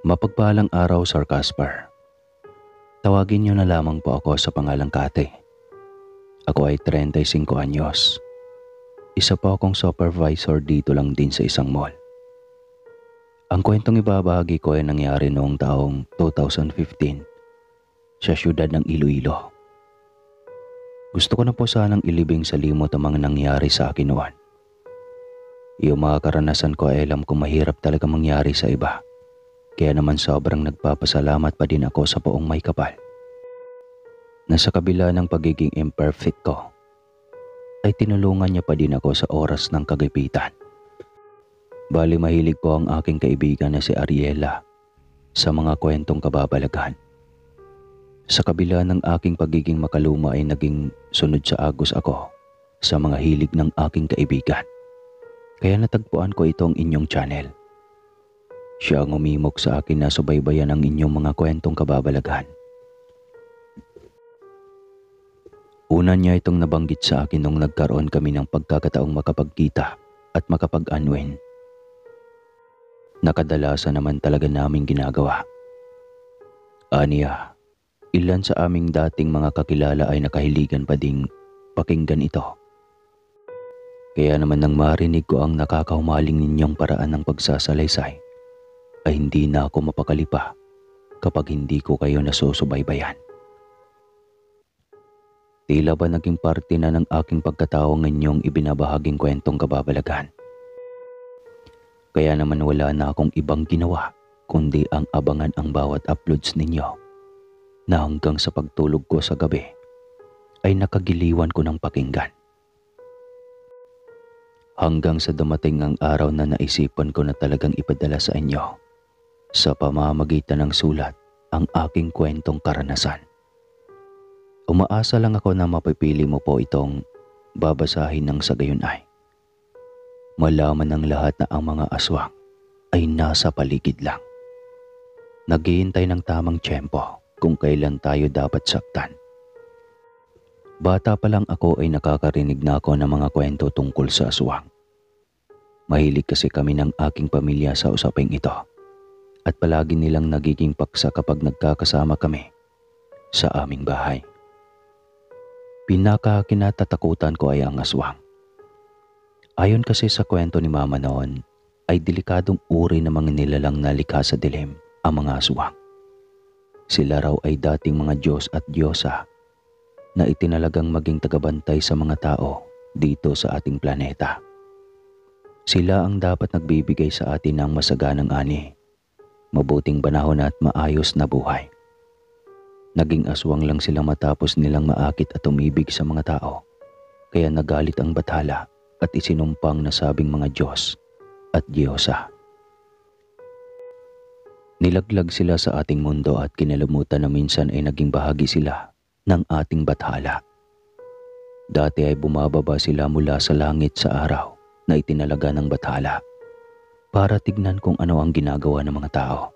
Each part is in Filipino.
Mapagpalang araw, Sir Casper. Tawagin niyo na lamang po ako sa pangalang Kate. Ako ay 35 anyos. Isa po akong supervisor dito lang din sa isang mall. Ang kwentong ibabahagi ko ay nangyari noong taong 2015 sa siyudad ng Iloilo. Gusto ko na po sanang ilibing sa limot ang mga nangyari sa akin noon. Yung mga karanasan ko ay alam kong mahirap talaga mangyari sa iba. Kaya naman sobrang nagpapasalamat pa din ako sa Poong May Kapal na sa kabila ng pagiging imperfect ko ay tinulungan niya pa din ako sa oras ng kagipitan. Bali mahilig po ang aking kaibigan na si Ariela sa mga kwentong kababalaghan. Sa kabila ng aking pagiging makaluma ay naging sunod sa agos ako sa mga hilig ng aking kaibigan. Kaya natagpuan ko itong inyong channel. Siya ang umimok sa akin na subaybayan ang inyong mga kwentong kababalaghan. Una niya itong nabanggit sa akin nung nagkaroon kami ng pagkakataong makapagkita at makapag-unwind. Nakadalasan naman talaga naming ginagawa. Aniya, ilan sa aming dating mga kakilala ay nakahiligan pa ding pakinggan ito. Kaya naman nang marinig ko ang nakakahumaling ninyong paraan ng pagsasalaysay, ay hindi na ako mapakali pa kapag hindi ko kayo nasusubaybayan. Tila ba naging parte na ng aking pagkatao ng inyong ibinabahaging kwentong kababalaghan. Kaya naman wala na akong ibang ginawa kundi ang abangan ang bawat uploads ninyo na hanggang sa pagtulog ko sa gabi ay nakagiliwan ko ng pakinggan. Hanggang sa dumating ang araw na naisipan ko na talagang ipadala sa inyo sa pamamagitan ng sulat ang aking kwentong karanasan. Umaasa lang ako na mapipili mo po itong babasahin ng sa gayon ay malaman ng lahat na ang mga aswang ay nasa paligid lang. Naghihintay ng tamang tiyempo kung kailan tayo dapat saktan. Bata pa lang ako ay nakakarinig na ako ng mga kwento tungkol sa aswang. Mahilig kasi kami ng aking pamilya sa usaping ito. At palagi nilang nagiging paksa kapag nagkakasama kami sa aming bahay. Pinakakinatatakutan ko ay ang aswang. Ayon kasi sa kwento ni Mama noon, ay delikadong uri ng mga nilalang na likha sa dilim ang mga aswang. Sila raw ay dating mga Diyos at Diyosa na itinalagang maging tagabantay sa mga tao dito sa ating planeta. Sila ang dapat nagbibigay sa atin ng masaganang ani, mabuting panahon at maayos na buhay. Naging aswang lang sila matapos nilang maakit at umibig sa mga tao, kaya nagalit ang bathala at isinumpang nasabing mga Diyos at Diyosa. Nilaglag sila sa ating mundo at kinalimutan na minsan ay naging bahagi sila ng ating bathala. Dati ay bumababa sila mula sa langit sa araw na itinalaga ng bathala para tignan kung ano ang ginagawa ng mga tao.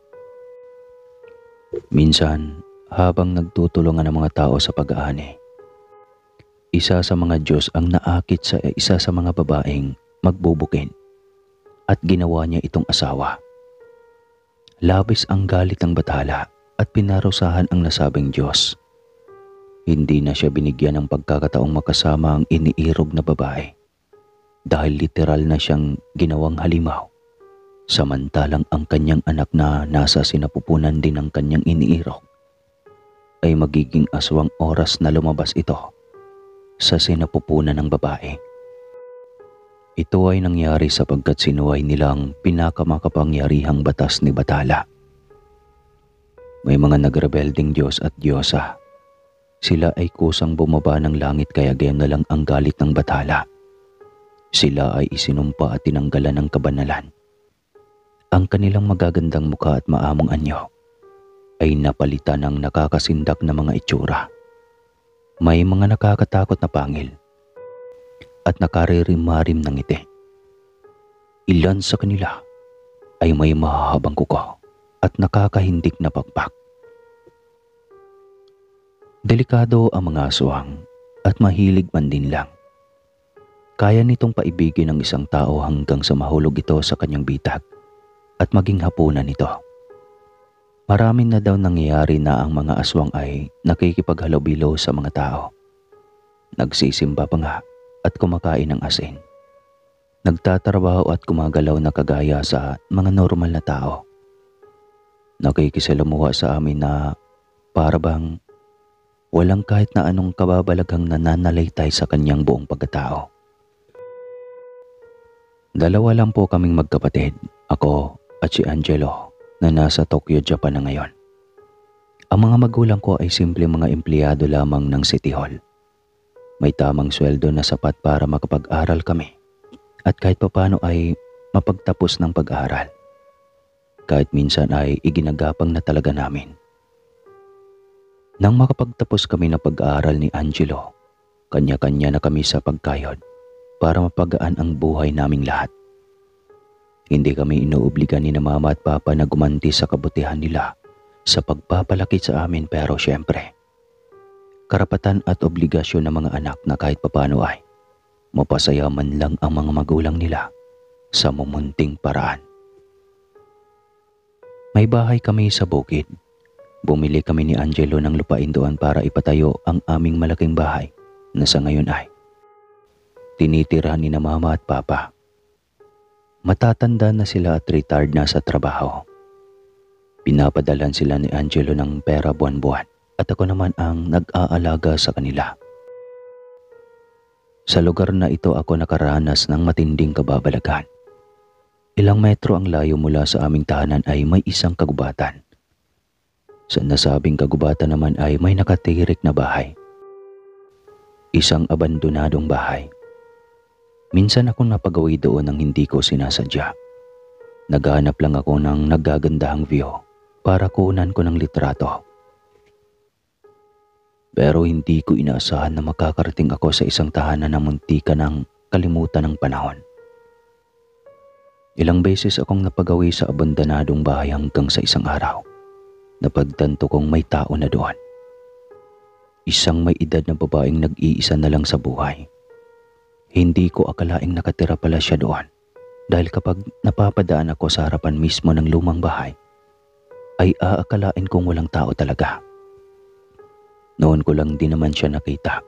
Minsan, habang nagtutulungan ang mga tao sa pag-aani, isa sa mga Diyos ang naakit sa isa sa mga babaeng magbubukin at ginawa niya itong asawa. Labis ang galit ng bathala at pinarusahan ang nasabing Diyos. Hindi na siya binigyan ng pagkakataong makasama ang iniirog na babae dahil literal na siyang ginawang halimaw. Samantalang ang kanyang anak na nasa sinapupunan din ng kanyang iniirog ay magiging aswang oras na lumabas ito sa sinapupunan ng babae. Ito ay nangyari sapagkat sinuway nilang pinakamakapangyarihang batas ni Bathala. May mga nagrebelding Diyos at Diyosa. Sila ay kusang bumaba ng langit kaya gayon na lang ang galit ng Bathala. Sila ay isinumpa at tinanggalan ng kabanalan. Ang kanilang magagandang mukha at maamong anyo ay napalitan ng nakakasindak na mga itsura. May mga nakakatakot na pangil at nakaririmarim ng ngiti. Ilan sa kanila ay may mahahabang kuko at nakakahindik na pakpak. Delikado ang mga aswang at mahilig man din lang. Kaya nitong paibigin ng isang tao hanggang sa mahulog ito sa kanyang bitag at maging hapunan nito. Marami na daw nangyayari na ang mga aswang ay nakikipaghalubilo sa mga tao. Nagsisimba pa nga at kumakain ng asin. Nagtatrabaho at gumagalaw na kagaya sa mga normal na tao. Nakikisalamuha sa amin na para bang walang kahit na anong kababalaghang nananalaytay sa kanyang buong pagkatao. Dalawa lang po kaming magkapatid, ako at si Angelo, na nasa Tokyo, Japan na ngayon. Ang mga magulang ko ay simple mga empleyado lamang ng City Hall. May tamang sweldo na sapat para makapag-aral kami at kahit papano ay mapagtapos ng pag-aaral. Kahit minsan ay iginagapang na talaga namin. Nang makapagtapos kami ng pag-aaral ni Angelo, kanya-kanya na kami sa pagkayod para mapagaan ang buhay naming lahat. Hindi kami inuobliga ni na mama at papa na gumanti sa kabutihan nila sa pagpapalaki sa amin, pero syempre, karapatan at obligasyon ng mga anak na kahit papano ay mapasaya man lang ang mga magulang nila sa mumunting paraan. May bahay kami sa bukid. Bumili kami ni Angelo ng lupain doon para ipatayo ang aming malaking bahay na sa ngayon ay tinitirahan ni na mama at papa. Matatanda na sila at retired na sa trabaho. Pinapadalan sila ni Angelo ng pera buwan-buwan at ako naman ang nag-aalaga sa kanila. Sa lugar na ito ako nakaranas ng matinding kababalaghan. Ilang metro ang layo mula sa aming tahanan ay may isang kagubatan. Sa nasabing kagubatan naman ay may nakatirik na bahay. Isang abandonadong bahay. Minsan akong napagawi doon nang hindi ko sinasadya. Naghahanap lang ako ng nagagandahang view para kunan ko ng litrato. Pero hindi ko inaasahan na makakarating ako sa isang tahanan na muntikan ng kalimutan ng panahon. Ilang beses akong napagawi sa abandonadong bahay hanggang sa isang araw, napagtanto kong may tao na doon. Isang may edad na babaeng nag-iisa na lang sa buhay. Hindi ko akalaing nakatira pala siya doon dahil kapag napapadaan ako sa harapan mismo ng lumang bahay, ay aakalain kong walang tao talaga. Noon ko lang din naman siya nakita.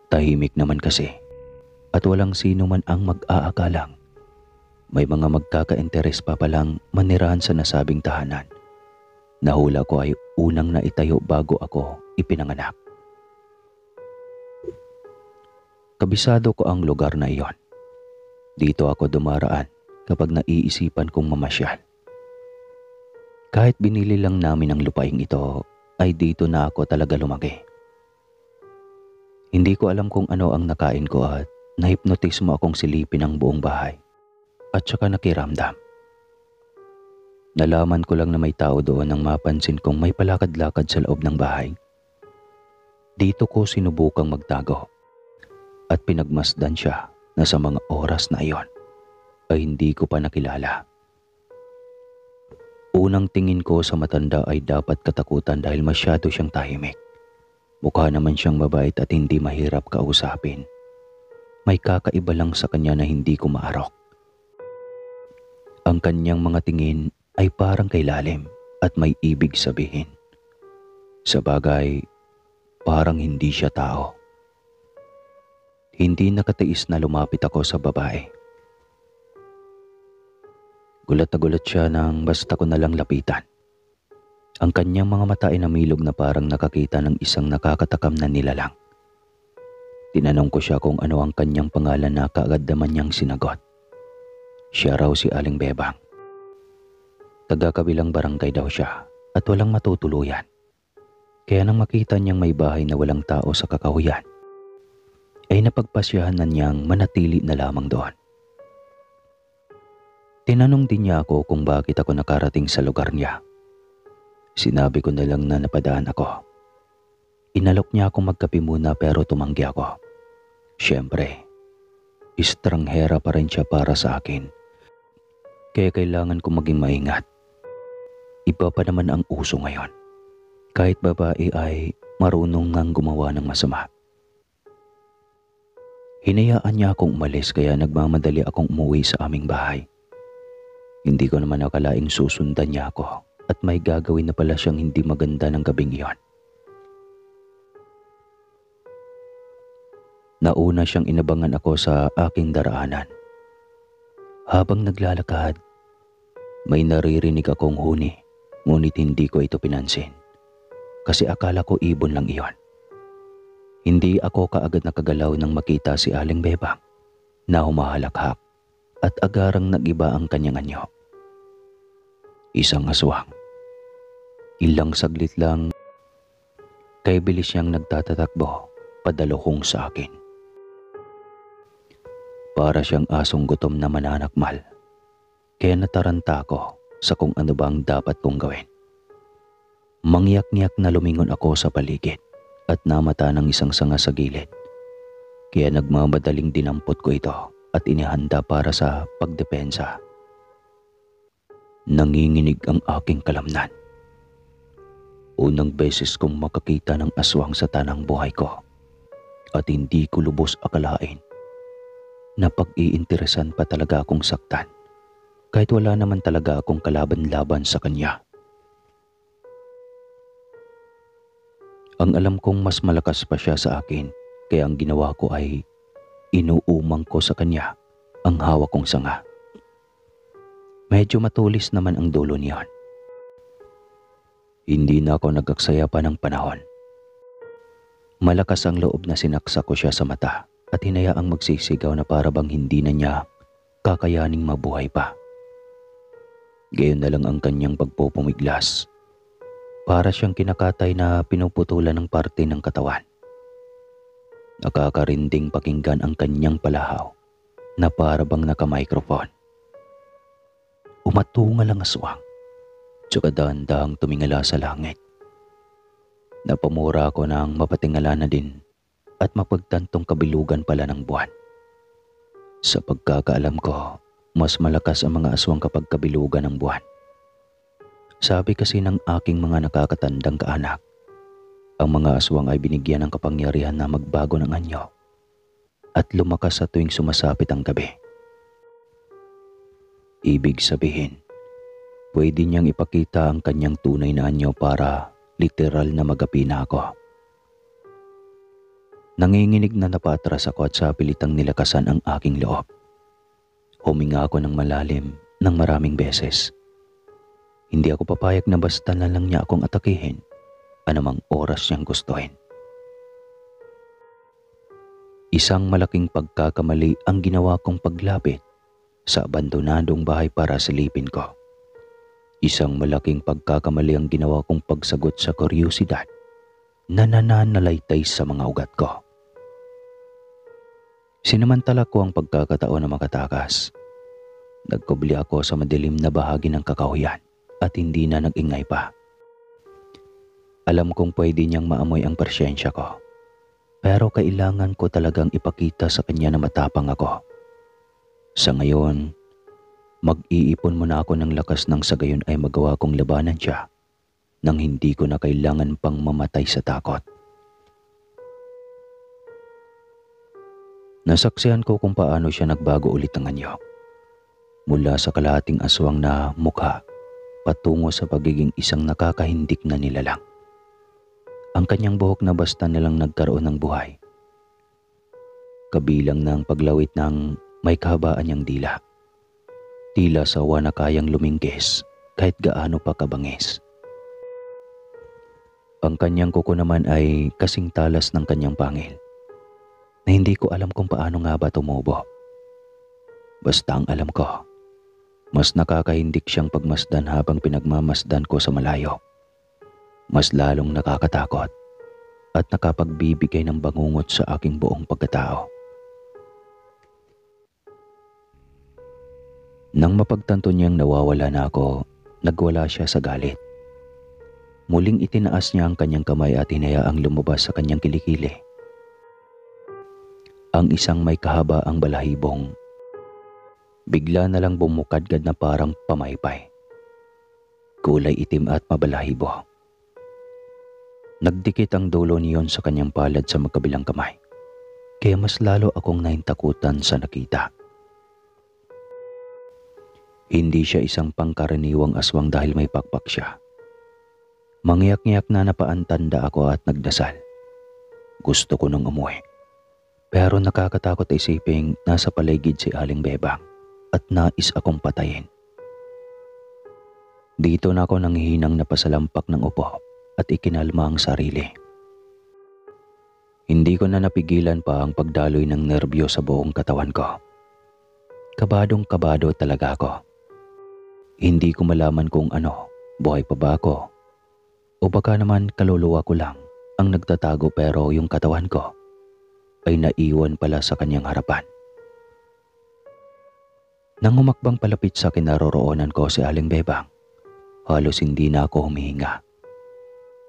Tahimik naman kasi at walang sino man ang mag-aakalang may mga magkaka-interes pa palang manirahan sa nasabing tahanan. Nahula ko ay unang naitayo bago ako ipinanganak. Kabisado ko ang lugar na iyon. Dito ako dumaraan kapag naiisipan kong mamasyal. Kahit binili lang namin ang lupaing ito, ay dito na ako talaga lumaki. Hindi ko alam kung ano ang nakain ko at nahipnotismo akong silipin ang buong bahay at saka nakiramdam. Nalaman ko lang na may tao doon nang mapansin kong may palakad-lakad sa loob ng bahay. Dito ko sinubukang magtago at pinagmasdan siya na sa mga oras na iyon ay hindi ko pa nakilala. Unang tingin ko sa matanda ay dapat katakutan dahil masyado siyang tahimik. Mukha naman siyang mabait at hindi mahirap kausapin. May kakaiba lang sa kanya na hindi ko maarok. Ang kanyang mga tingin ay parang kay lalim at may ibig sabihin. Sa bagay, parang hindi siya tao. Hindi nakatiis na lumapit ako sa babae. Gulat na gulat siya nang basta ko nalang lapitan. Ang kanyang mga mata ay namilog na parang nakakita ng isang nakakatakam na nilalang. Tinanong ko siya kung ano ang kanyang pangalan na kaagad naman niyang sinagot. Siya raw si Aling Bebang. Taga-kabilang barangay daw siya at walang matutuluyan. Kaya nang makita niyang may bahay na walang tao sa kakahuyan, ay napagpasyahan na niyang manatili na lamang doon. Tinanong din niya ako kung bakit ako nakarating sa lugar niya. Sinabi ko na lang na napadaan ako. Inalok niya akong magkape muna pero tumanggi ako. Siyempre, estranghera pa rin siya para sa akin. Kaya kailangan kong maging maingat. Iba pa naman ang uso ngayon. Kahit babae ay marunong ngang gumawa ng masama. Hinayaan niya akong umalis kaya nagmamadali akong umuwi sa aming bahay. Hindi ko naman akalaing susundan niya ako at may gagawin na pala siyang hindi maganda ng gabing iyon. Nauna siyang inabangan ako sa aking daraanan. Habang naglalakad, may naririnig akong huni, ngunit hindi ko ito pinansin. Kasi akala ko ibon lang iyon. Hindi ako kaagad nakagalaw nang makita si Aling Bebang na humahalakhak at agarang nag-iba ang kanyang anyo. Isang aswang. Ilang saglit lang, kay bilis siyang nagtatatakbo padalokong sa akin. Para siyang asong gutom na mananakmal, kaya nataranta ko sa kung ano ba ang dapat kong gawin. Mangyak-ngyak na lumingon ako sa paligid at namata ng isang sanga sa gilid, kaya nagmamadaling dinampot ko ito at inihanda para sa pagdepensa. Nanginginig ang aking kalamnan. Unang beses kong makakita ng aswang sa tanang buhay ko at hindi ko lubos akalain na pag-iinteresan pa talaga akong saktan kahit wala naman talaga akong kalaban-laban sa kanya. Ang alam kong mas malakas pa siya sa akin, kaya ang ginawa ko ay inuumang ko sa kanya ang hawak kong sanga. Medyo matulis naman ang dulo niyon. Hindi na ako nagaksaya pa ng panahon. Malakas ang loob na sinaksak ko siya sa mata at hinayaang magsisigaw na para bang hindi na niya kakayaning mabuhay pa. Gayon na lang ang kanyang pagpupumiglas. Para siyang kinakatay na pinuputulan ng parte ng katawan. Nakakarinding pakinggan ang kanyang palahaw na para bang naka-microphone. Umatungal ang aswang, tsaka dahan-dahang tumingala sa langit. Napamura ko ng mapatingala na din at mapagtantong kabilugan pala ng buwan. Sa pagkakaalam ko, mas malakas ang mga aswang kapag kabilugan ng buwan. Sabi kasi ng aking mga nakakatandang kaanak, ang mga aswang ay binigyan ng kapangyarihan na magbago ng anyo at lumakas sa tuwing sumasapit ang gabi. Ibig sabihin, pwede niyang ipakita ang kanyang tunay na anyo para literal na magapi na ako. Nanginginig na napatras ako at sa pilitang nilakasan ang aking loob. Huminga ako ng malalim ng maraming beses. Hindi ako papayag na basta na lang niya akong atakihin anumang oras niyang gustuhin. Isang malaking pagkakamali ang ginawa kong paglapit sa abandonadong bahay para silipin ko. Isang malaking pagkakamali ang ginawa kong pagsagot sa kuryosidad na nananalaytay sa mga ugat ko. Sinamantala ko ang pagkakataon na makatakas. Nagkubli ako sa madilim na bahagi ng kakahuyan at hindi na nag-ingay pa. Alam kong pwede niyang maamoy ang pasyensya ko, pero kailangan ko talagang ipakita sa kanya na matapang ako. Sa ngayon, mag-iipon muna ako ng lakas nang sa gayon ay magawa kong labanan siya nang hindi ko na kailangan pang mamatay sa takot. Nasaksihan ko kung paano siya nagbago ulit ng anyo. Mula sa kalahating aswang na mukha patungo sa pagiging isang nakakahindik na nilalang. Ang kanyang buhok na basta nalang nagkaroon ng buhay. Kabilang ng paglawit ng may kahabaan niyang dila. Tila sawa na kayang lumingkis kahit gaano pa kabangis. Ang kanyang kuko naman ay kasing talas ng kanyang pangil na hindi ko alam kung paano nga ba tumubo. Basta ang alam ko, mas nakakahindik siyang pagmasdan habang pinagmamasdan ko sa malayo. Mas lalong nakakatakot at nakapagbibigay ng bangungot sa aking buong pagkatao. Nang mapagtanto niyang nawawala na ako, nagwala siya sa galit. Muling itinaas niya ang kanyang kamay at hinayaang lumabas sa kanyang kilikili ang isang may kahabaang balahibong. Bigla na lang bumukadkad na parang pamaypay. Kulay itim at mabalahibo. Nagdikit ang dulo niyon sa kanyang palad sa magkabilang kamay, kaya mas lalo akong naintakutan sa nakita. Hindi siya isang pangkaraniwang aswang dahil may pakpak siya. Mangyak-ngyak na napaantanda ako at nagdasal. Gusto ko nang umuwi. Pero nakakatakot isiping nasa paligid si Aling Bebang at nais akong patayin. Dito na ako nanghihinang napasalampak ng upo at ikinalma ang sarili. Hindi ko na napigilan pa ang pagdaloy ng nerbyo sa buong katawan ko. Kabadong-kabado talaga ako. Hindi ko malaman kung buhay pa ba ako o baka naman kaluluwa ko lang ang nagtatago pero yung katawan ko ay naiwan pala sa kanyang harapan. Nang humakbang palapit sa kinaroroonan ko si Aling Bebang, halos hindi na ako humihinga.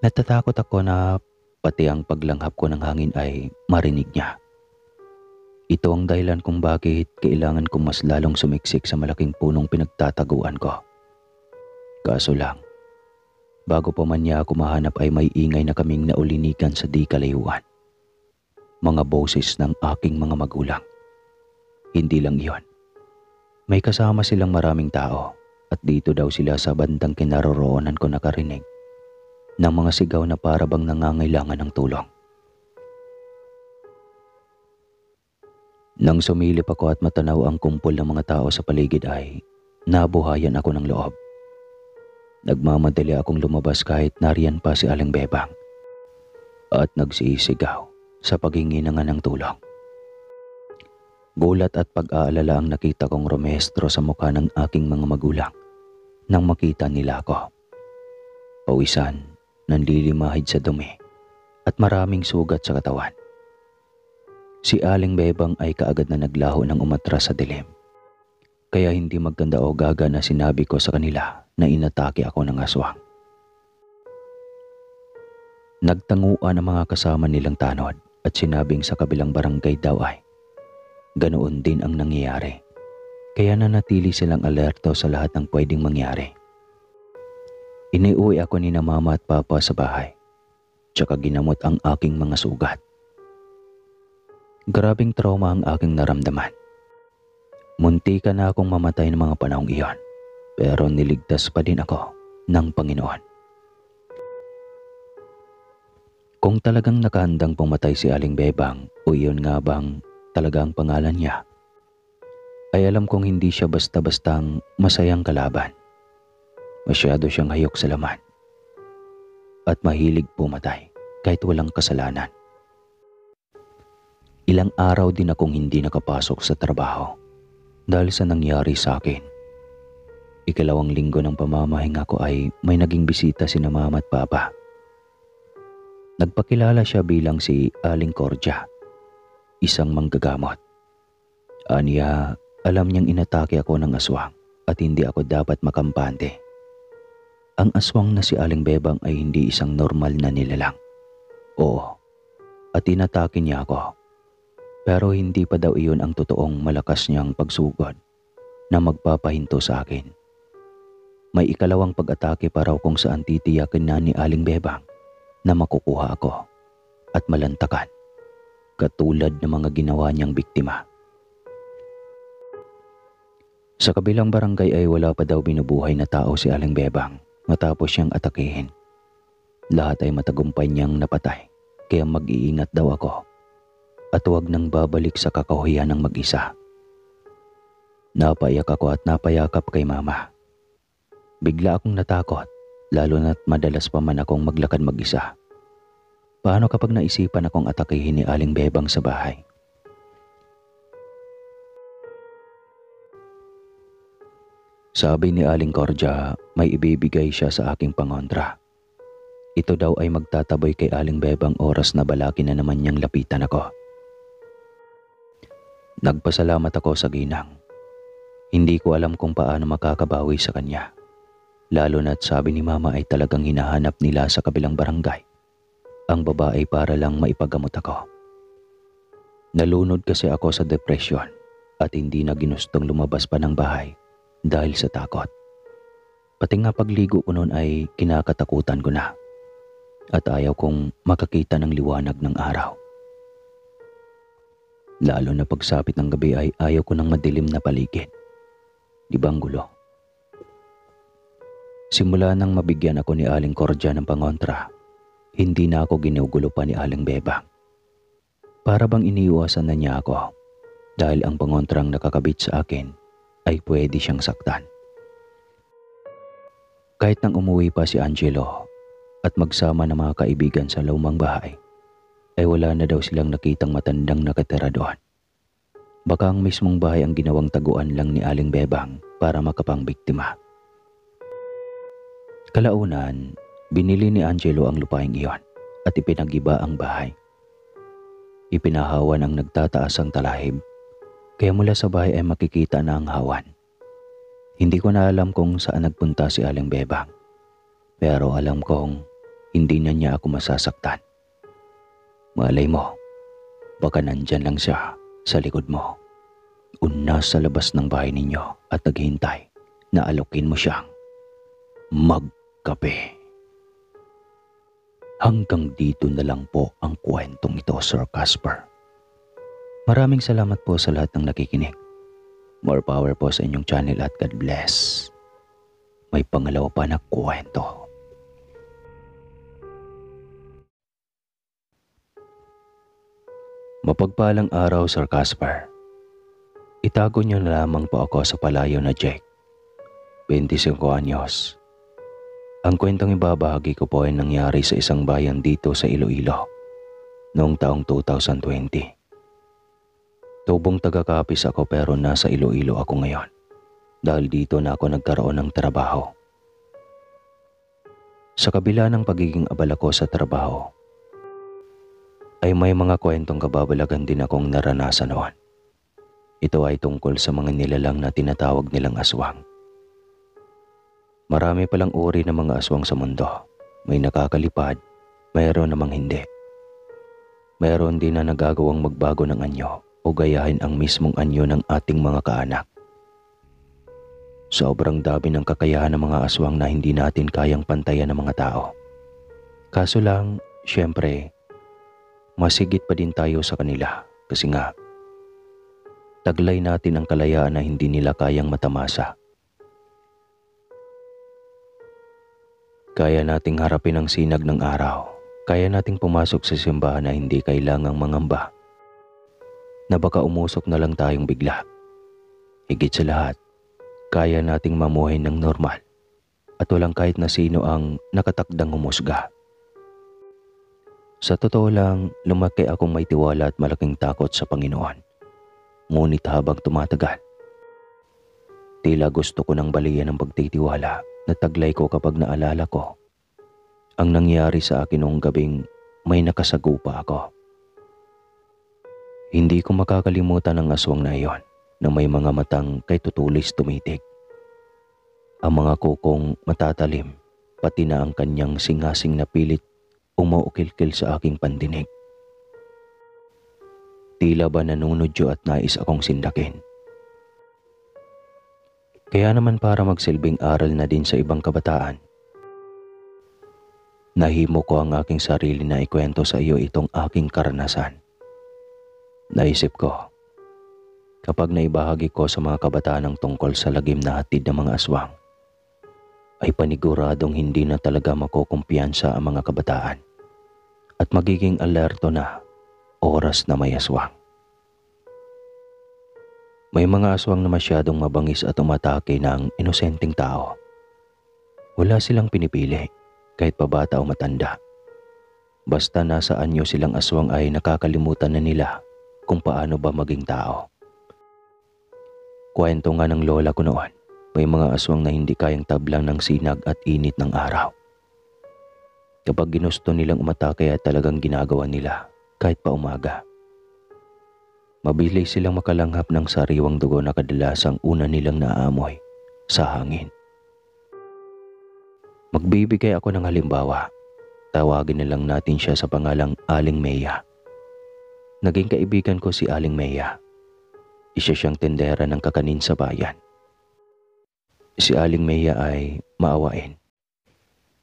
Natatakot ako na pati ang paglanghap ko ng hangin ay marinig niya. Ito ang dahilan kung bakit kailangan kong mas lalong sumiksik sa malaking punong pinagtataguan ko. Kaso lang, bago pa man niya ako mahanap ay may ingay na kaming naulinigan sa di kalayuan. Mga boses ng aking mga magulang. Hindi lang iyon. May kasama silang maraming tao at dito daw sila sa bandang kinaroroonan ko nakarinig ng mga sigaw na para bang nangangailangan ng tulong. Nang sumilip ako at matanaw ang kumpol ng mga tao sa paligid ay nabuhayan ako ng loob. Nagmamadali akong lumabas kahit nariyan pa si Aling Bebang at nagsisigaw sa paghingi na nga ng tulong. Gulat at pag-aalala ang nakita kong rumehestro sa mukha ng aking mga magulang nang makita nila ako. Pawisan, nanlilimahid sa dumi at maraming sugat sa katawan. Si Aling Bebang ay kaagad na naglaho ng umatras sa dilim. Kaya hindi maganda o gaga na sinabi ko sa kanila na inatake ako ng aswang. Nagtanguan ang mga kasama nilang tanod at sinabing sa kabilang barangay daw ay ganoon din ang nangyayari. Kaya nanatili silang alerto sa lahat ng pwedeng mangyari. Iniuwi ako ni na mama at papa sa bahay. Tsaka ginamot ang aking mga sugat. Grabing trauma ang aking naramdaman. Munti ka na akong mamatay ng mga panahong iyon. Pero niligtas pa din ako ng Panginoon. Kung talagang nakahandang pumatay si Aling Bebang o iyon nga bang talagang pangalan niya, ay alam kong hindi siya basta-bastang masayang kalaban. Masyado siyang hayok sa laman at mahilig pumatay kahit walang kasalanan. Ilang araw din akong hindi nakapasok sa trabaho dahil sa nangyari sa akin. Ikalawang linggo ng pamamahinga ko ay may naging bisita sina mama at papa. Nagpakilala siya bilang si Aling Cordia, isang manggagamot. Aniya, alam niyang inatake ako ng aswang at hindi ako dapat makampante. Ang aswang na si Aling Bebang ay hindi isang normal na nilalang. Oo, at inatake niya ako. Pero hindi pa daw iyon ang totoong malakas niyang pagsugod na magpapahinto sa akin. May ikalawang pag-atake pa raw kung saan titiyakin na ni Aling Bebang na makukuha ako at malantakan, katulad ng mga ginawa niyang biktima. Sa kabilang barangay ay wala pa daw binubuhay na tao si Aling Bebang matapos siyang atakihin. Lahat ay matagumpay niyang napatay, kaya mag-iingat daw ako at huwag nang babalik sa kakahuyan ng mag-isa. Napaiyak ako at napayakap kay mama. Bigla akong natakot, lalo na't madalas pa man akong maglakad mag-isa. Paano kapag naisipan akong atakihin ni Aling Bebang sa bahay? Sabi ni Aling Cordia, may ibibigay siya sa aking pangontra. Ito daw ay magtataboy kay Aling Bebang oras na balaki na naman niyang lapitan ako. Nagpasalamat ako sa ginang. Hindi ko alam kung paano makakabawi sa kanya. Lalo na't sabi ni mama ay talagang hinahanap nila sa kabilang barangay ang babae para lang maipagamot ako. Nalunod kasi ako sa depresyon at hindi na ginustong lumabas pa ng bahay dahil sa takot. Pati nga pagligo ko noon ay kinakatakutan ko na at ayaw kong makakita ng liwanag ng araw. Lalo na pagsapit ng gabi ay ayaw ko ng madilim na paligid. Di ba ang gulo? Simula nang mabigyan ako ni Aling Cordia ng pangontra, hindi na ako ginugulo pa ni Aling Bebang. Para bang iniiwasan na niya ako dahil ang pangontrang nakakabit sa akin ay pwede siyang saktan. Kahit nang umuwi pa si Angelo at magsama ng mga kaibigan sa lumang bahay, ay wala na daw silang nakitang matandang nakatira doon. Baka ang mismong bahay ang ginawang taguan lang ni Aling Bebang para makapangbiktima. Kalaunan, binili ni Angelo ang lupaing iyon at ipinag-iba ang bahay. Ipinahawan ang nagtataas ang talahib, kaya mula sa bahay ay makikita na ang hawan. Hindi ko na alam kung saan nagpunta si Aling Bebang, pero alam kong hindi na niya ako masasaktan. Malay mo, baka nandyan lang siya sa likod mo, nasa labas ng bahay ninyo at naghihintay na alokin mo siyang magkape. Hanggang dito na lang po ang kwentong ito, Sir Casper. Maraming salamat po sa lahat ng nakikinig. More power po sa inyong channel at God bless. May pangalawa pa na kwento. Mapagpalang araw, Sir Casper. Itago niyo na lamang po ako sa palayo na Jake, 25 anyos. Ang kwentong ibabahagi ko po ay nangyari sa isang bayan dito sa Iloilo noong taong 2020. Tubong taga-Capiz ako pero nasa Iloilo ako ngayon dahil dito na ako nagkaroon ng trabaho. Sa kabila ng pagiging abala ko sa trabaho, ay may mga kwentong kababalagan din akong naranasan noon. Ito ay tungkol sa mga nilalang na tinatawag nilang aswang. Marami palang uri ng mga aswang sa mundo. May nakakalipad, mayroon namang hindi. Mayroon din na nagagawang magbago ng anyo o gayahin ang mismong anyo ng ating mga kaanak. Sobrang dami ng kakayahan ng mga aswang na hindi natin kayang pantayan ng mga tao. Kaso lang, syempre, masigit pa din tayo sa kanila kasi nga, taglay natin ang kalayaan na hindi nila kayang matamasa. Kaya nating harapin ang sinag ng araw. Kaya nating pumasok sa simbahan na hindi kailangang mangamba na baka umusok na lang tayong bigla. Higit sa lahat, kaya nating mamuhay ng normal at walang kahit na sino ang nakatakdang humusga. Sa totoo lang, lumaki akong may tiwala at malaking takot sa Panginoon. Ngunit habang tumatagal, tila gusto ko ng baliyan ng pagtitiwala na taglay ko kapag naalala ko ang nangyari sa akin noong gabing may nakasagupa ako. Hindi ko makakalimutan ang aswang na iyon na may mga matang kay tutulis tumitig. Ang mga kukong matatalim, pati na ang kanyang singasing na pilit umuukilkil sa aking pandinig. Tila ba nanunodyo at nais akong sindakin. Kaya naman para magsilbing aral na din sa ibang kabataan, nahimo ko ang aking sarili na ikwento sa iyo itong aking karanasan. Naisip ko, kapag naibahagi ko sa mga kabataan ang tungkol sa lagim na hatid ng mga aswang, ay paniguradong hindi na talaga makukumpiyansa ang mga kabataan at magiging alerto na oras na may aswang. May mga aswang na masyadong mabangis at umatake ng inosenteng tao. Wala silang pinipili, kahit pa bata o matanda. Basta nasa anyo silang aswang ay nakakalimutan na nila kung paano ba maging tao. Kwento nga ng lola ko noon, may mga aswang na hindi kayang tablang ng sinag at init ng araw. Kapag ginusto nilang umatake ay talagang ginagawa nila kahit pa umaga. Mabilis silang makalanghap ng sariwang dugo na kadalasang una nilang naaamoy sa hangin. Magbibigay ako ng halimbawa. Tawagin na lang natin siya sa pangalang Aling Mea. Naging kaibigan ko si Aling Mea. Isa siyang tendera ng kakanin sa bayan. Si Aling Mea ay maawain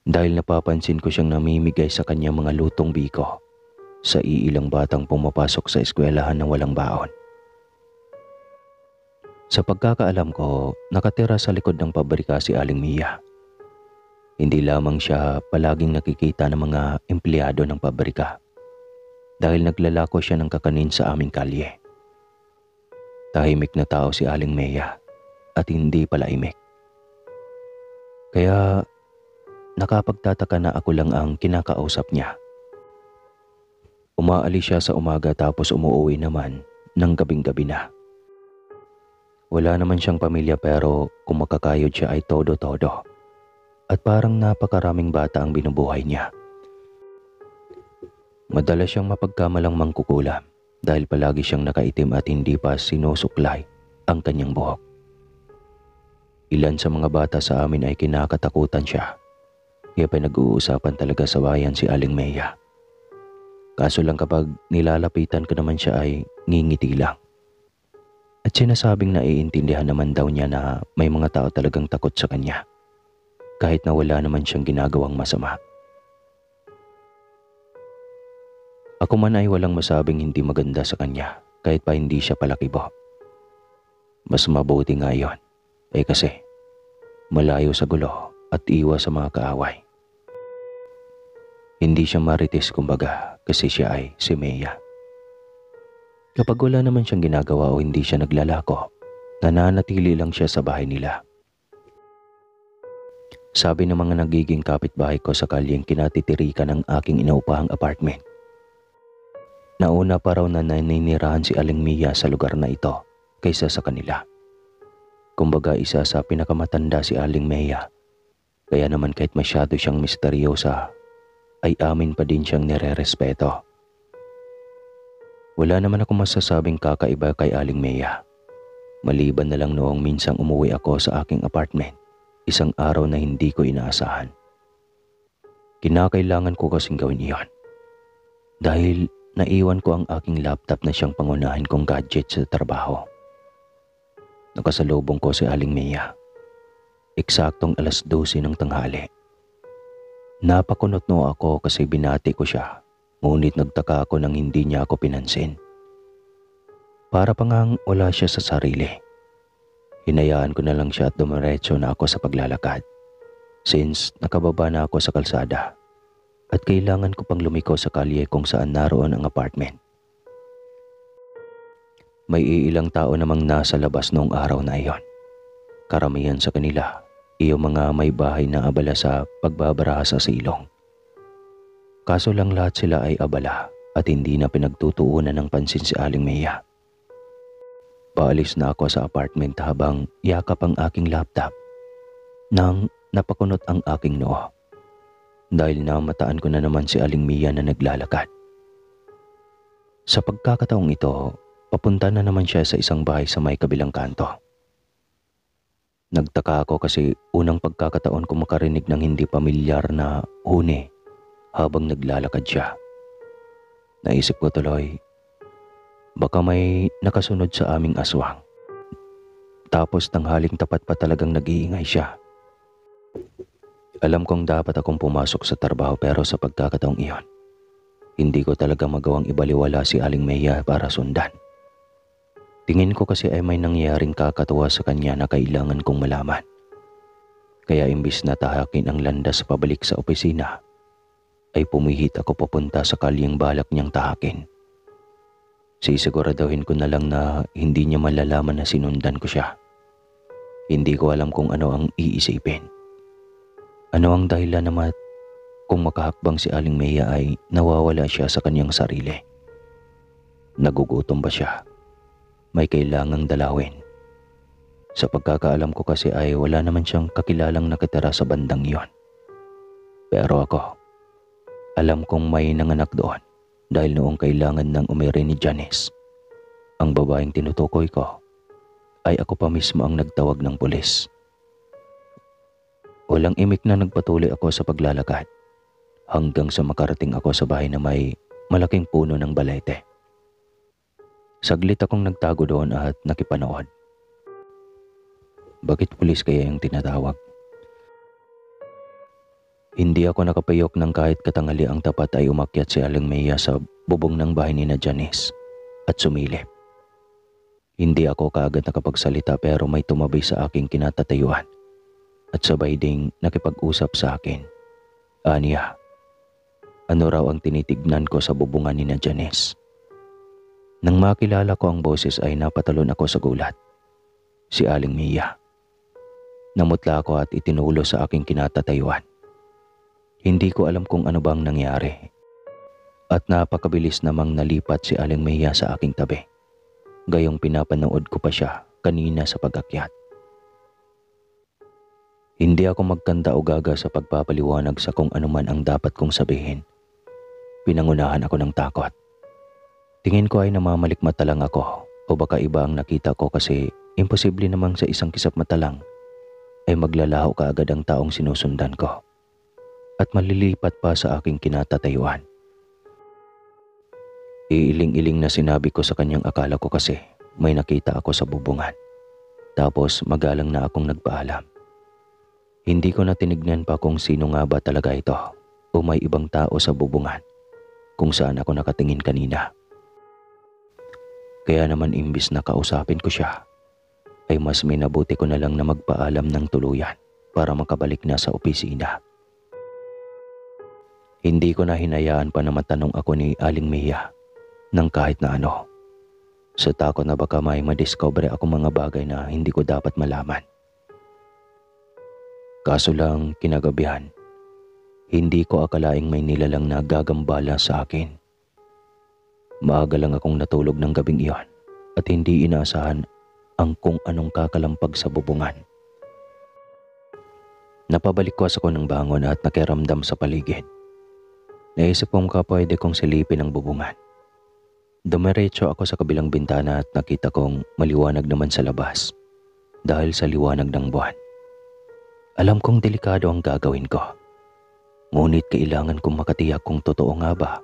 dahil napapansin ko siyang namimigay sa kanyang mga lutong biko sa iilang batang pumapasok sa eskwelahan na walang baon. Sa pagkakaalam ko, nakatira sa likod ng pabrika si Aling Mia. Hindi lamang siya palaging nakikita ng mga empleyado ng pabrika dahil naglalako siya ng kakanin sa aming kalye. Tahimik na tao si Aling Mea at hindi palaimik. Kaya nakapagtataka na ako lang ang kinakausap niya. Umaalis siya sa umaga tapos umuwi naman ng gabing-gabi na. Wala naman siyang pamilya pero kung makakayod siya ay todo-todo. At parang napakaraming bata ang binubuhay niya. Madalas siyang mapagkamalang mangkukulam dahil palagi siyang nakaitim at hindi pa sinusuklay ang kanyang buhok. Ilan sa mga bata sa amin ay kinakatakutan siya. Kaya pinag-uusapan talaga sa bayan si Aling Mea. Kaso lang kapag nilalapitan ko naman siya ay ngingiti lang. At sinasabing naiintindihan naman daw niya na may mga tao talagang takot sa kanya. Kahit na wala naman siyang ginagawang masama. Ako man ay walang masabing hindi maganda sa kanya kahit pa hindi siya palakibo. Mas mabuti nga yun kasi malayo sa gulo at iwas sa mga kaaway. Hindi siya marites kumbaga kasi siya ay si Mea. Kapag wala naman siyang ginagawa o hindi siya naglalako, nananatili lang siya sa bahay nila. Sabi ng mga nagiging kapitbahay ko sa kalyeng kinatitirikan ng aking inaupahang apartment. Nauna pa raw na naninirahan si Aling Mea sa lugar na ito kaysa sa kanila. Kumbaga isa sa pinakamatanda si Aling Mea. Kaya naman kahit masyado siyang misteryosa, ay amin pa din siyang nire-respeto. Wala naman akong masasabing kakaiba kay Aling Mea. Maliban na lang noong minsang umuwi ako sa aking apartment. Isang araw na hindi ko inaasahan. Kinakailangan ko kasing gawin iyon. Dahil naiwan ko ang aking laptop na siyang pangunahin kong gadget sa trabaho. Nakasalubong ko si Aling Mea. Eksaktong 12:00 ng tanghali. Napakunot-no ako kasi binati ko siya. Ngunit nagtaka ako nang hindi niya ako pinansin. Para pangang wala siya sa sarili. Hinayaan ko na lang siya at dumiretso na ako sa paglalakad. Since nakababa na ako sa kalsada at kailangan ko pang lumiko sa kalye kung saan naroon ang apartment. May iilang tao namang nasa labas noong araw na iyon. Karamihan sa kanila, iyong mga may bahay na abala sa pagbabaraha sa silong. Kaso lang lahat sila ay abala at hindi na pinagtutuunan ng pansin si Aling Mea. Paalis na ako sa apartment habang yakap ang aking laptop nang napakunot ang aking noo. Dahil namataan ko na naman si Aling Mea na naglalakad. Sa pagkakataong ito, papunta na naman siya sa isang bahay sa may kabilang kanto. Nagtaka ako kasi unang pagkakataon ko makarinig ng hindi pamilyar na huni habang naglalakad siya. Naisip ko tuloy, baka may nakasunod sa aming aswang. Tapos tanghaling tapat pa talagang nag-iingay siya. Alam kong dapat akong pumasok sa trabaho pero sa pagkakataong iyon, hindi ko talaga magawang ibaliwala si Aling Mea para sundan. Tingin ko kasi ay may nangyaring kakatuwa sa kanya na kailangan kong malaman. Kaya imbis na tahakin ang landas pabalik sa opisina, ay pumihit ako papunta sa kalyeng balak niyang tahakin. Sisiguraduhin ko na lang na hindi niya malalaman na sinundan ko siya. Hindi ko alam kung ano ang iisipin. Ano ang dahilan naman kung makahakbang si Aling Mea ay nawawala siya sa kanyang sarili. Nagugutom ba siya? May kailangang dalawin. Sa pagkakaalam ko kasi ay wala naman siyang kakilalang nakatira sa bandang iyon. Pero ako, alam kong may nanganak doon. Dahil noong kailangan ng umiri ni Janice, ang babaeng tinutukoy ko, ay ako pa mismo ang nagtawag ng pulis. Walang imik na nagpatuloy ako sa paglalakad hanggang sa makarating ako sa bahay na may malaking puno ng balete. Saglit akong nagtago doon at nakipanood. Bakit pulis kaya yung tinatawag? Hindi ako nakapayok ng kahit katangali ang tapat ay umakyat si Aling Mea sa bubong ng bahay ni na Janice at sumilip. Hindi ako kaagad nakapagsalita pero may tumabi sa aking kinatatayuan at sabay ding nakipag-usap sa akin. Aniya, ano raw ang tinitignan ko sa bubungan ni na Janice? Nang makilala ko ang boses ay napatalon ako sa gulat. Si Aling Mia. Namutla ako at itinulo sa aking kinatatayuan. Hindi ko alam kung ano bang nangyari. At napakabilis namang nalipat si Aling Mia sa aking tabi. Gayong pinapanood ko pa siya kanina sa pag-akyat. Hindi ako magkanta o gaga sa pagpapaliwanag sa kung anuman ang dapat kong sabihin. Pinangunahan ako ng takot. Tingin ko ay namamalikmata lang ako o baka iba ang nakita ko kasi imposible namang sa isang kisap mata lang ay maglalaho kaagad ang taong sinusundan ko at malilipat pa sa aking kinatatayuan. Iiling-iling na sinabi ko sa kanyang akala ko kasi may nakita ako sa bubungan. Tapos magalang na akong nagpaalam. Hindi ko na tinignan pa kung sino nga ba talaga ito o may ibang tao sa bubungan kung saan ako nakatingin kanina. Kaya naman imbis na kausapin ko siya, ay mas minabuti ko na lang na magpaalam ng tuluyan para makabalik na sa opisina. Hindi ko na hinayaan pa na matanong ako ni Aling Mia ng kahit na ano. Sa takot na baka may madiscover ako mga bagay na hindi ko dapat malaman. Kaso lang kinagabihan, hindi ko akalaing may nilalang na gagambala sa akin. Maaga lang akong natulog ng gabing iyon at hindi inaasahan ang kung anong kakalampag sa bubungan. Napabalikwas ako ng bangon at nakiramdam sa paligid. Naisip kong pwede kong silipin ang bubungan. Dumiretso ako sa kabilang bintana at nakita kong maliwanag naman sa labas dahil sa liwanag ng buwan. Alam kong delikado ang gagawin ko. Ngunit kailangan kong makatiyak kung totoo nga ba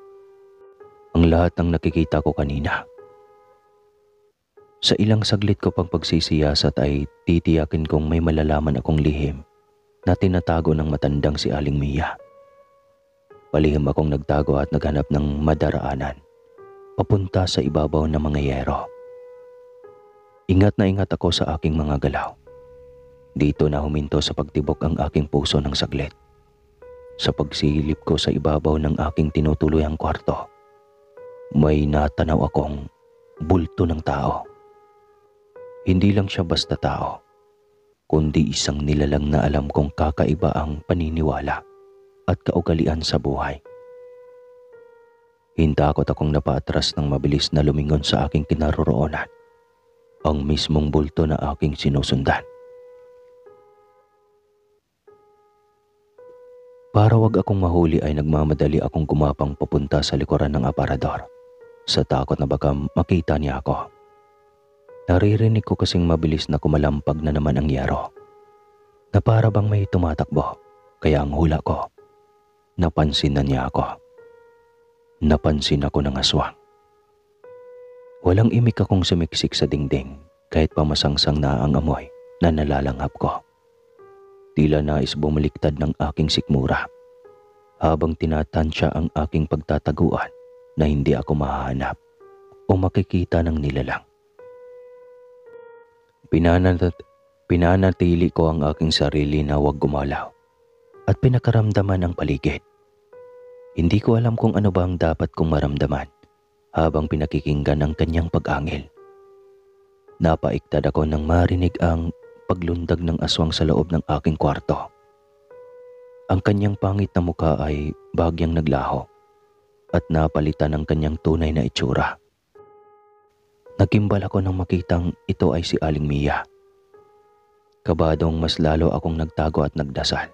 ang lahat ng nakikita ko kanina. Sa ilang saglit ko pang pagsisiyasat ay titiyakin kong may malalaman akong lihim na tinatago ng matandang si Aling Mia. Palihim akong nagtago at naghanap ng madaraanan papunta sa ibabaw ng mga yero. Ingat na ingat ako sa aking mga galaw. Dito na huminto sa pagtibok ang aking puso ng saglit. Sa pagsilip ko sa ibabaw ng aking tinutuluyang kwarto, may natanaw akong bulto ng tao. Hindi lang siya basta tao, kundi isang nilalang na alam kong kakaiba ang paniniwala at kaugalian sa buhay. Hintakot akong napaatras ng mabilis na lumingon sa aking kinaroroonan, ang mismong bulto na aking sinusundan. Para wag akong mahuli ay nagmamadali akong gumapang papunta sa likuran ng aparador sa takot na baka makita niya ako. Naririnig ko kasing mabilis na kumalampag na naman ang yero na para bang may tumatakbo, kaya ang hula ko, napansin na niya ako. Napansin ako ng aswang. Walang imik akong sumiksik sa dingding kahit pamasangsang na ang amoy na nalalanghap ko. Tila nais bumaliktad ng aking sikmura habang tinatansya ang aking pagtataguan na hindi ako mahahanap o makikita ng nilalang. Pinanatili ko ang aking sarili na huwag gumalaw at pinakaramdaman ang paligid. Hindi ko alam kung ano ba ang dapat kong maramdaman habang pinakikinggan ang kanyang pag-angil. Napaiktad ako nang marinig ang paglundag ng aswang sa loob ng aking kwarto. Ang kanyang pangit na mukha ay bahagyang naglaho at napalitan ng kanyang tunay na itsura. Nagimbal ako nang makitang ito ay si Aling Mia. Kabadong mas lalo akong nagtago at nagdasal.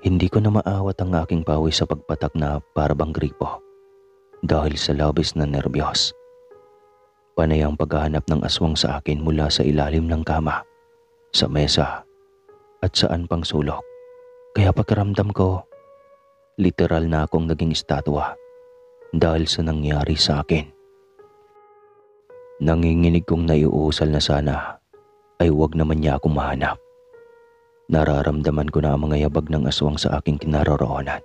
Hindi ko na maawat ang aking pawis sa pagpatak na parabang gripo dahil sa labis na nerbyos. Panay ang paghahanap ng aswang sa akin mula sa ilalim ng kama, sa mesa, at saan pang sulok. Kaya pakiramdam ko, literal na akong naging estatwa dahil sa nangyari sa akin. Nanginginig kong naiuusal na sana ay huwag naman niya akong mahanap. Nararamdaman ko na ang mga yabag ng aswang sa aking kinaroroonan.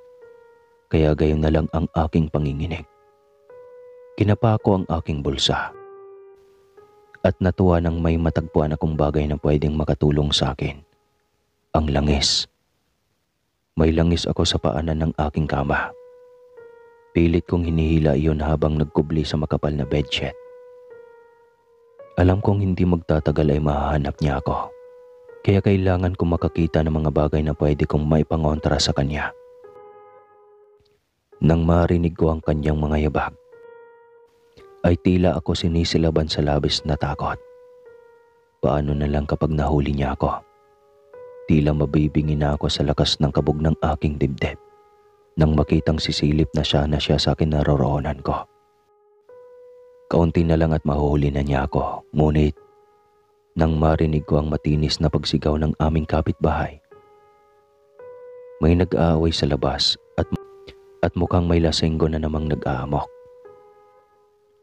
Kaya gayon na lang ang aking panginginig. Kinapa ko ang aking bulsa at natuwa nang may matagpuan akong bagay na pwedeng makatulong sa akin. ang langis. May langis ako sa paanan ng aking kama. Pilit kong hinihila iyon habang nagkubli sa makapal na bedsheet. Alam kong hindi magtatagal ay mahahanap niya ako. Kaya kailangan kong makakita ng mga bagay na pwede kong maipangontra sa kanya. Nang marinig ko ang kanyang mga yabag, ay tila ako sinisilaban sa labis na takot. Paano na lang kapag nahuli niya ako? Tila mabibingi na ako sa lakas ng kabog ng aking dibdib nang makitang sisilip na siya sa akin naroroonan ko. Kaunti na lang at mahuhuli na niya ako, ngunit nang marinig ko ang matinis na pagsigaw ng aming kapitbahay, may nag-aaway sa labas at mukhang may lasenggo na namang nag-aamok.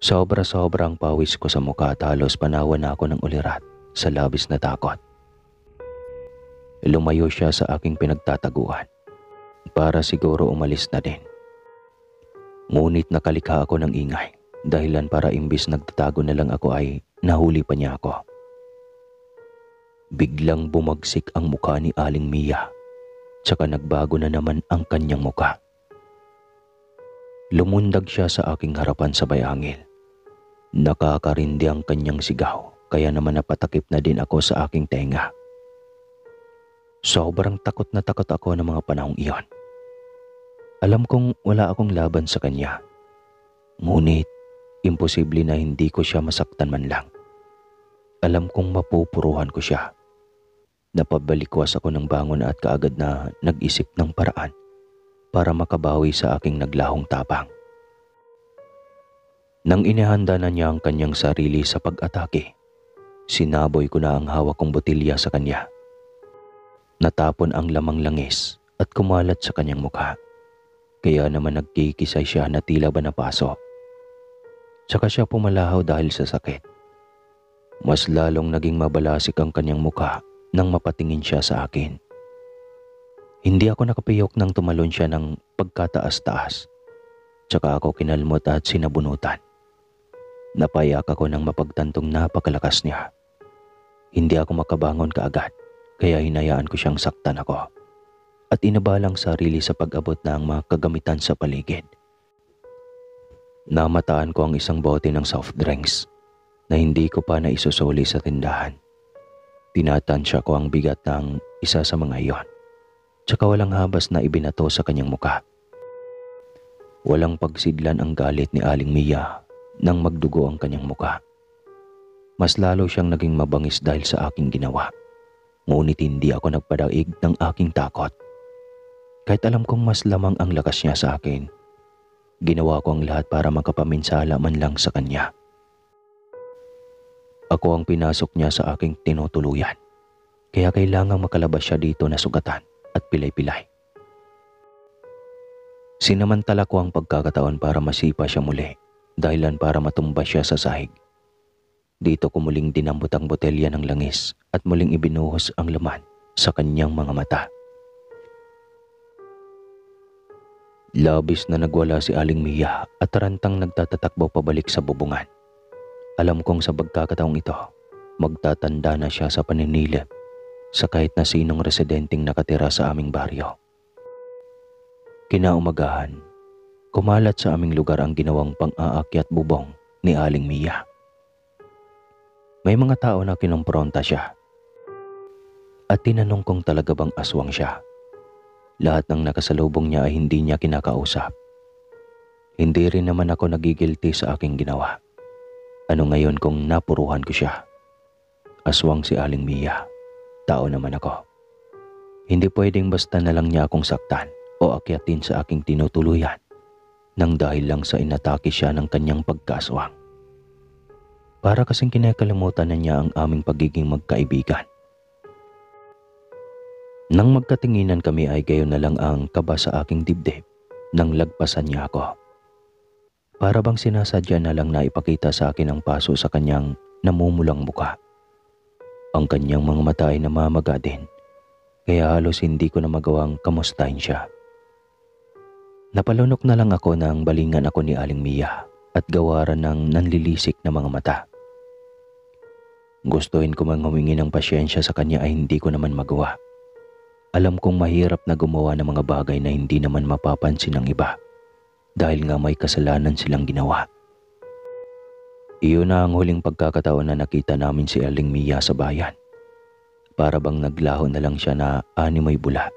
Sobra-sobra ang pawis ko sa mukha at halos panawan na ako ng ulirat sa labis na takot. Lumayo siya sa aking pinagtataguan para siguro umalis na din. Ngunit nakalikha ako ng ingay dahilan para imbis nagtatago na lang ako ay nahuli pa niya ako. Biglang bumagsik ang mukha ni Aling Mia, tsaka nagbago na naman ang kanyang mukha. Lumundag siya sa aking harapan sabay angil. Nakakarindi ang kanyang sigaw, kaya naman napatakip na din ako sa aking tenga. Sobrang takot na takot ako ng mga panahong iyon. Alam kong wala akong laban sa kanya. Ngunit, imposible na hindi ko siya masaktan man lang. Alam kong mapupuruhan ko siya. Napabalikwas ako ng bangon at kaagad na nag-isip ng paraan para makabawi sa aking naglahong tapang. Nang inihanda na niya ang kanyang sarili sa pag-atake, sinaboy ko na ang hawak kong botilya sa kanya. Natapon ang lamang langis at kumalat sa kanyang mukha. Kaya naman nagkikisay siya na tila ba napaso. Tsaka siya pumalahaw dahil sa sakit. Mas lalong naging mabalasik ang kanyang mukha nang mapatingin siya sa akin. Hindi ako nakapiyok nang tumalon siya ng pagkataas-taas. Tsaka ako kinalmot at sinabunutan. Napayak ako nang mapagtantong napakalakas niya. Hindi ako makabangon kaagad. Kaya hinayaan ko siyang saktan ako at inabalang sarili sa pag-abot ng mga kagamitan sa paligid. Namataan ko ang isang bote ng soft drinks na hindi ko pa naisusuli sa tindahan. Tinatansya ko ang bigat ng isa sa mga iyon, tsaka walang habas na ibinato sa kanyang muka. Walang pagsidlan ang galit ni Aling Mia nang magdugo ang kanyang muka. Mas lalo siyang naging mabangis dahil sa aking ginawa. Ngunit hindi ako nagpadaig ng aking takot. Kahit alam kong mas lamang ang lakas niya sa akin, ginawa ko ang lahat para makapaminsala man lang sa kanya. Ako ang pinasok niya sa aking tinutuluyan, kaya kailangang makalabas siya dito na sugatan at pilay-pilay. Sinamantala ko ang pagkakataon para masipa siya muli, dahilan para matumba siya sa sahig. Dito ko muling dinambot ang botelya ng langis at muling ibinuhos ang laman sa kanyang mga mata. Labis na nagwala si Aling Mia at tarantang nagtatatakbo pabalik sa bubungan. Alam kong sa pagkakataong ito, magtatanda na siya sa paninilip sa kahit na sinong residenteng nakatira sa aming baryo. Kinaumagahan, kumalat sa aming lugar ang ginawang pang-aakyat bubong ni Aling Mia. May mga tao na kinompronta siya at tinanong kung talaga bang aswang siya. Lahat ng nakasalubong niya ay hindi niya kinakausap. Hindi rin naman ako nagigilty sa aking ginawa. Ano ngayon kung napuruhan ko siya? Aswang si Aling Mia, tao naman ako. Hindi pwedeng basta na lang niya akong saktan o akyatin sa aking tinutuluyan nang dahil lang sa inatake siya ng kanyang pagkaswang. Para kasing kinakalimutan na niya ang aming pagiging magkaibigan. Nang magkatinginan kami ay gayon na lang ang kaba sa aking dibdib nang lagpasan niya ako. Para bang sinasadya na lang na ipakita sa akin ang paso sa kanyang namumulang muka. Ang kanyang mga mata ay namamaga din, kaya halos hindi ko na magawang kamustahin siya. Napalunok na lang ako nang balingan ako ni Aling Mia at gawaran ng nanlilisik na mga mata. Gustuhin ko mang humingi ng pasyensya sa kanya ay hindi ko naman magawa. Alam kong mahirap na gumawa ng mga bagay na hindi naman mapapansin ng iba dahil nga may kasalanan silang ginawa. Iyon na ang huling pagkakataon na nakita namin si Aling Mia sa bayan. Para bang naglaho na lang siya na animoy bula.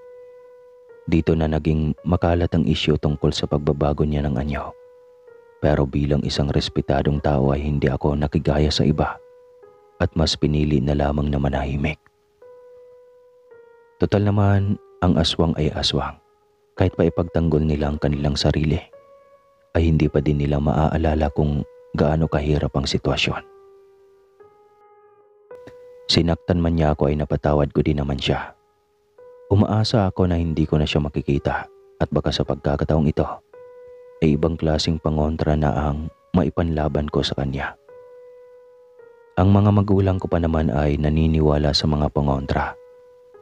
Dito na naging makalat ang isyu tungkol sa pagbabago niya ng anyo. Pero bilang isang respetadong tao ay hindi ako nakigaya sa iba at mas pinili na lamang na manahimik. Total naman, ang aswang ay aswang. Kahit pa ipagtanggol nila ang kanilang sarili, ay hindi pa din nila maaalala kung gaano kahirap ang sitwasyon. Sinaktan man niya ako ay napatawad ko din naman siya. Umaasa ako na hindi ko na siya makikita at baka sa pagkakataong ito ay ibang klaseng pangontra na ang maipanlaban ko sa kanya. Ang mga magulang ko pa naman ay naniniwala sa mga pangontra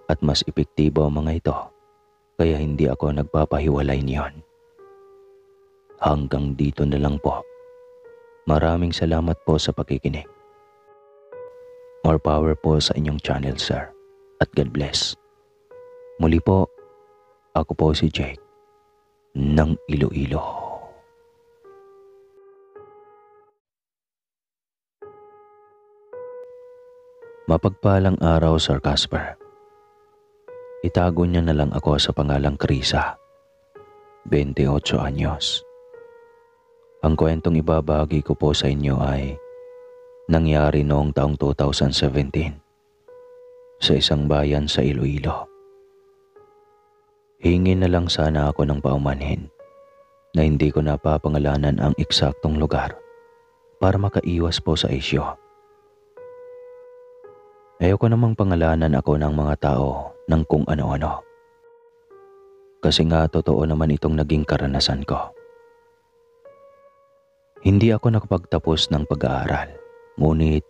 at mas epektibo ang mga ito kaya hindi ako nagpapahiwalay niyon. Hanggang dito na lang po. Maraming salamat po sa pakikinig. More power po sa inyong channel, sir. At God bless. Muli po, ako po si Jake ng Iloilo. Mapagpalang araw, Sir Casper. Itago niya na lang ako sa pangalang Krisa, 28 anyos. Ang kwentong ibabahagi ko po sa inyo ay nangyari noong taong 2017 sa isang bayan sa Iloilo. Hingi na lang sana ako ng paumanhin na hindi ko napapangalanan ang eksaktong lugar para makaiwas po sa isyo. Ayoko namang pangalanan ako ng mga tao ng kung ano-ano. Kasi nga totoo naman itong naging karanasan ko. Hindi ako nakapagtapos ng pag-aaral, ngunit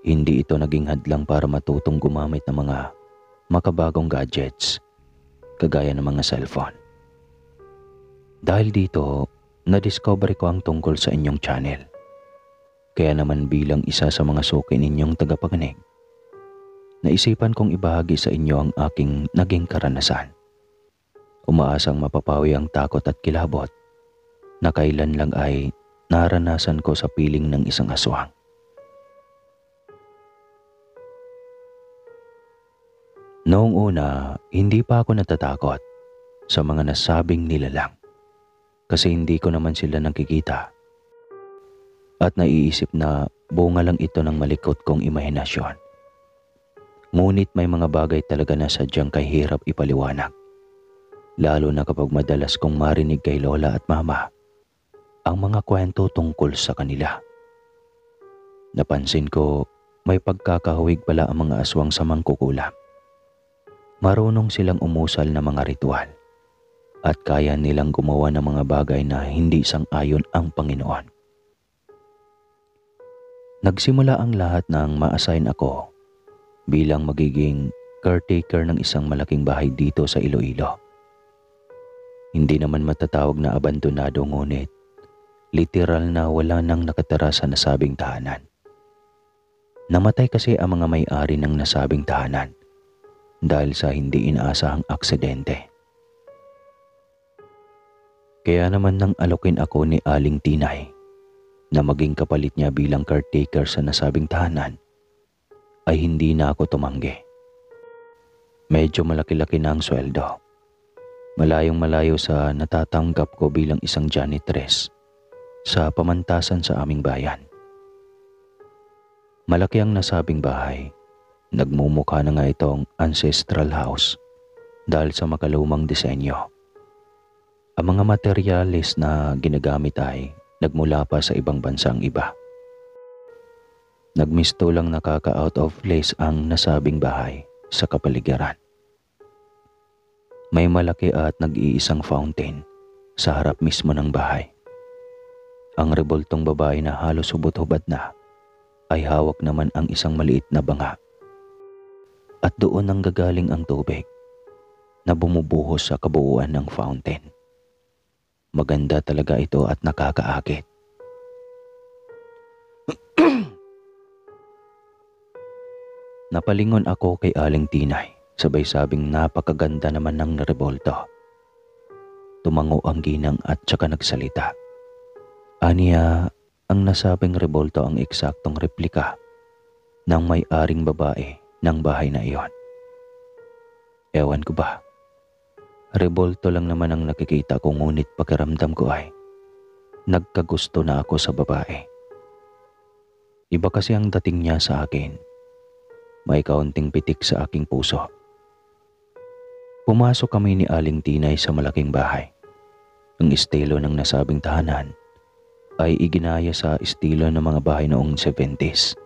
hindi ito naging hadlang para matutong gumamit ng mga makabagong gadgets, kagaya ng mga cellphone. Dahil dito, na-discover ko ang tungkol sa inyong channel. Kaya naman bilang isa sa mga suki ninyong tagapakinig, naisipan kong ibahagi sa inyo ang aking naging karanasan. Umaasang mapapawi ang takot at kilabot na kailan lang ay naranasan ko sa piling ng isang aswang. Noong una, hindi pa ako natatakot sa mga nasabing nilalang kasi hindi ko naman sila nakikita at naiisip na bunga lang ito ng malikot kong imahinasyon. Ngunit may mga bagay talaga na sadyang kahirap ipaliwanag, lalo na kapag madalas kong marinig kay lola at mama ang mga kwento tungkol sa kanila. Napansin ko may pagkakahawig pala ang mga aswang sa mangkukulam. Marunong silang umusal ng mga ritual at kaya nilang gumawa ng mga bagay na hindi sang-ayon ang Panginoon. Nagsimula ang lahat nang ma-assign ako bilang magiging caretaker ng isang malaking bahay dito sa Iloilo. Hindi naman matatawag na abandonado, ngunit literal na wala nang nakatira sa nasabing tahanan. Namatay kasi ang mga may-ari ng nasabing tahanan dahil sa hindi inaasahang aksidente. Kaya naman nang alokin ako ni Aling Tinay na maging kapalit niya bilang caretaker sa nasabing tahanan, ay hindi na ako tumanggi. Medyo malaki-laki na ang sweldo. Malayong malayo sa natatanggap ko bilang isang janitress sa pamantasan sa aming bayan. Malaki ang nasabing bahay. Nagmumukha na nga itong ancestral house dahil sa makalumang disenyo. Ang mga materyales na ginagamit ay nagmula pa sa ibang bansang iba. Nagmisto lang nakaka-out of place ang nasabing bahay sa kapaligiran. May malaki at nag-iisang fountain sa harap mismo ng bahay. Ang rebultong babae na halos hubot-hubad na ay hawak naman ang isang maliit na banga. At doon ang gagaling ang tubig na bumubuhos sa kabuuan ng fountain. Maganda talaga ito at nakakaakit. Napalingon ako kay Aling Tinay Sabay sabing napakaganda naman ng Rebolto. Tumango ang ginang at saka nagsalita. Aniya, ang nasabing Rebolto ang eksaktong replika ng may-aring babae ng bahay na iyon. Ewan ko ba, Rebolto lang naman ang nakikita ko, ngunit pakiramdam ko ay nagkagusto na ako sa babae. Iba kasi ang dating niya sa akin. May kaunting pitik sa aking puso. Pumasok kami ni Aling Tinay sa malaking bahay. Ang estilo ng nasabing tahanan ay iginaya sa estilo ng mga bahay noong 70s.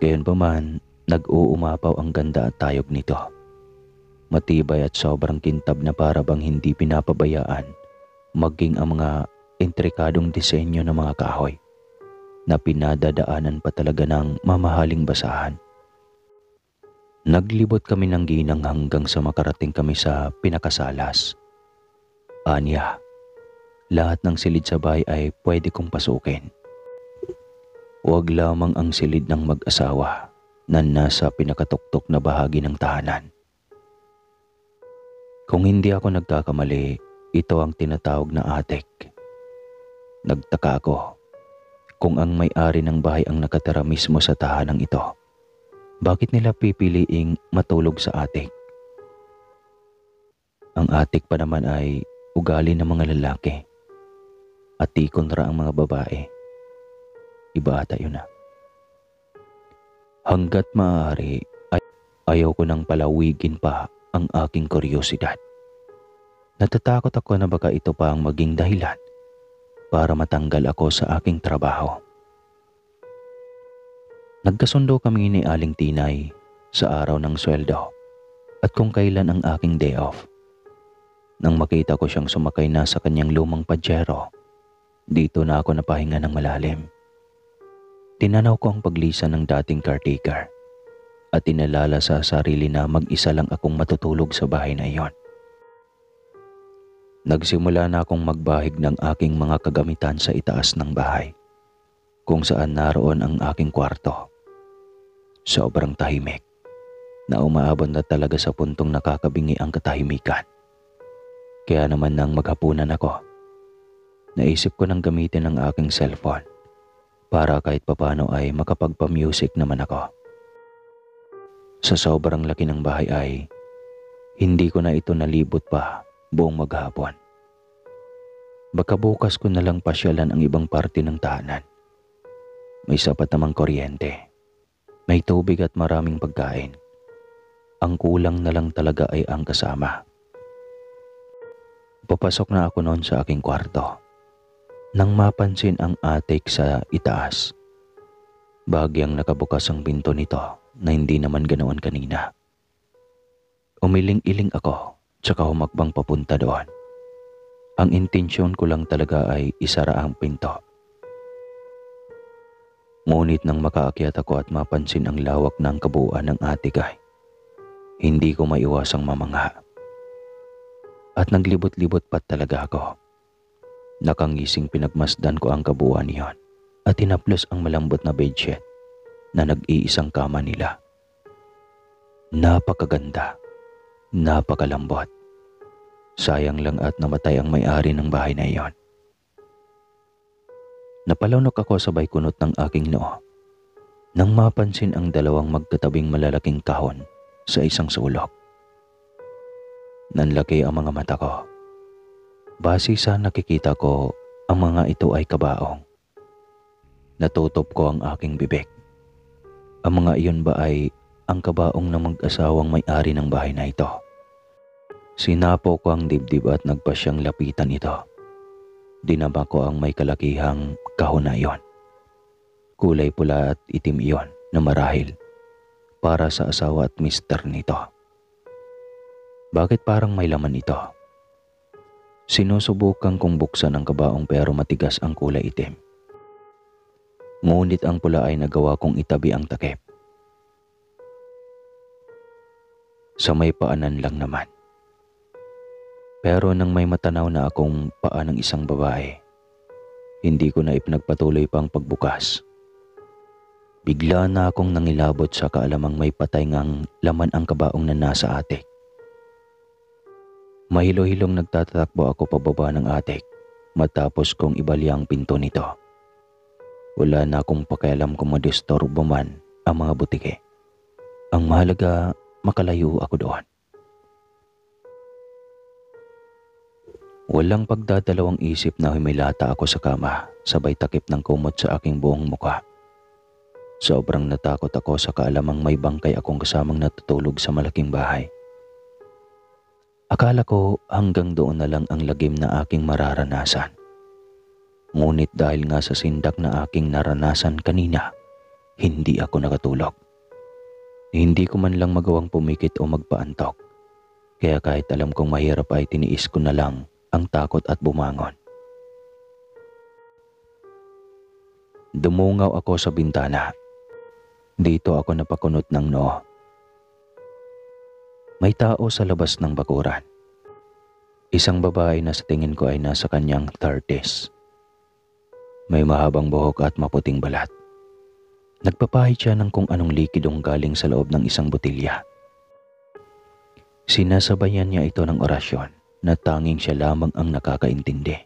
Gayunpaman, nag-uumapaw ang ganda at tayog nito. Matibay at sobrang kintab na para bang hindi pinapabayaan maging ang mga intrikadong disenyo ng mga kahoy na pinadadaanan pa talaga ng mamahaling basahan. Naglibot kami ng ginang hanggang sa makarating kami sa pinakasalas. Anya, lahat ng silid sa bahay ay pwede kong pasukin. Huwag lamang ang silid ng mag-asawa na nasa pinakatuktok na bahagi ng tahanan. Kung hindi ako nagkakamali, ito ang tinatawag na attic. Nagtaka ako kung ang may-ari ng bahay ang nakatira mismo sa tahanang ito. Bakit nila pipiliing matulog sa attic? Ang attic pa naman ay ugali ng mga lalaki at di kontra ang mga babae. Iba ata yun na. Hanggat maaari ay ayaw ko nang palawigin pa ang aking kuryosidad. Natatakot ako na baka ito pa ang maging dahilan para matanggal ako sa aking trabaho. Nagkasundo kami ni Aling Tinay sa araw ng sweldo at kung kailan ang aking day off. Nang makita ko siyang sumakay na sa kanyang lumang Pajero, dito na ako napahinga ng malalim. Tinanaw ko ang paglisan ng dating caretaker at inalala sa sarili na mag-isa lang akong matutulog sa bahay na iyon. Nagsimula na akong magbahig ng aking mga kagamitan sa itaas ng bahay, kung saan naroon ang aking kwarto. Sobrang tahimik na umaabot na talaga sa puntong nakakabingi ang katahimikan. Kaya naman nang maghapunan ako, naisip ko nang gamitin ang aking cellphone para kahit papano ay makapagpa-music naman ako. Sa sobrang laki ng bahay ay hindi ko na ito nalibot pa buong maghapon. Baka bukas ko na lang pasyalan ang ibang parte ng tahanan. May sapat namang kuryente, may tubig at maraming pagkain. Ang kulang na lang talaga ay ang kasama. Papasok na ako noon sa aking kwarto nang mapansin ang attic sa itaas. Bahagyang nakabukas ang pinto nito na hindi naman ganoon kanina. Umiling-iling ako tsaka humakbang papunta doon. Ang intensyon ko lang talaga ay isara ang pinto. Ngunit nang makaakyat ako at mapansin ang lawak ng kabuuan ng attic ay hindi ko maiwasang mamangha. At naglibot-libot pa talaga ako. Nakangising pinagmasdan ko ang kabuuan niyon at tinaplos ang malambot na bedsheet na nag-iisang kama nila. Napakaganda, napakalambot. Sayang lang at namatay ang may-ari ng bahay na iyon. Napalunok ako sabay kunot ng aking noo nang mapansin ang dalawang magkatabing malalaking kahon sa isang sulok. Nanlaki ang mga mata ko. Base sa nakikita ko, ang mga ito ay kabaong. Natutop ko ang aking bibig. Ang mga iyon ba ay ang kabaong ng mag-asawang may-ari ng bahay na ito? Sinapo ko ang dibdib at nagpa siyang lapitan ito. Dinaba ko ang may kalakihang kahon na iyon. Kulay pula at itim iyon na marahil para sa asawa at mister nito. Bakit parang may laman ito? Sinusubukan kong buksan ang kabaong pero matigas ang kulay itim. Ngunit ang pula ay nagawa kong itabi ang takip. Sa may paanan lang naman. Pero nang may matanaw na akong paa ng isang babae, hindi ko na ipinagpatuloy pang pagbukas. Bigla na akong nangilabot sa kaalamang may patay ngang laman ang kabaong na nasa atik. Mahilo-hilong nagtatakbo ako pababa ng atik matapos kong ibali ang pinto nito. Wala na akong pakialam kung madisturbo man ang mga butike. Ang mahalaga, makalayo ako doon. Walang pagdadalawang isip na humilata ako sa kama, sabay takip ng kumot sa aking buong muka. Sobrang natakot ako sa kaalamang may bangkay akong kasamang natutulog sa malaking bahay. Akala ko hanggang doon na lang ang lagim na aking mararanasan. Ngunit dahil nga sa sindak na aking naranasan kanina, hindi ako nakatulog. Hindi ko man lang magawang pumikit o magpaantok. Kaya kahit alam kong mahirap ay tiniis ko na lang ang takot at bumangon. Dumungaw ako sa bintana. Dito ako napakunot ng noo. May tao sa labas ng bakuran. Isang babae na sa tingin ko ay nasa kanyang 30s. May mahabang buhok at maputing balat. Nagpapahid siya ng kung anong likidong galing sa loob ng isang botilya. Sinasabayan niya ito ng orasyon na tanging siya lamang ang nakakaintindi.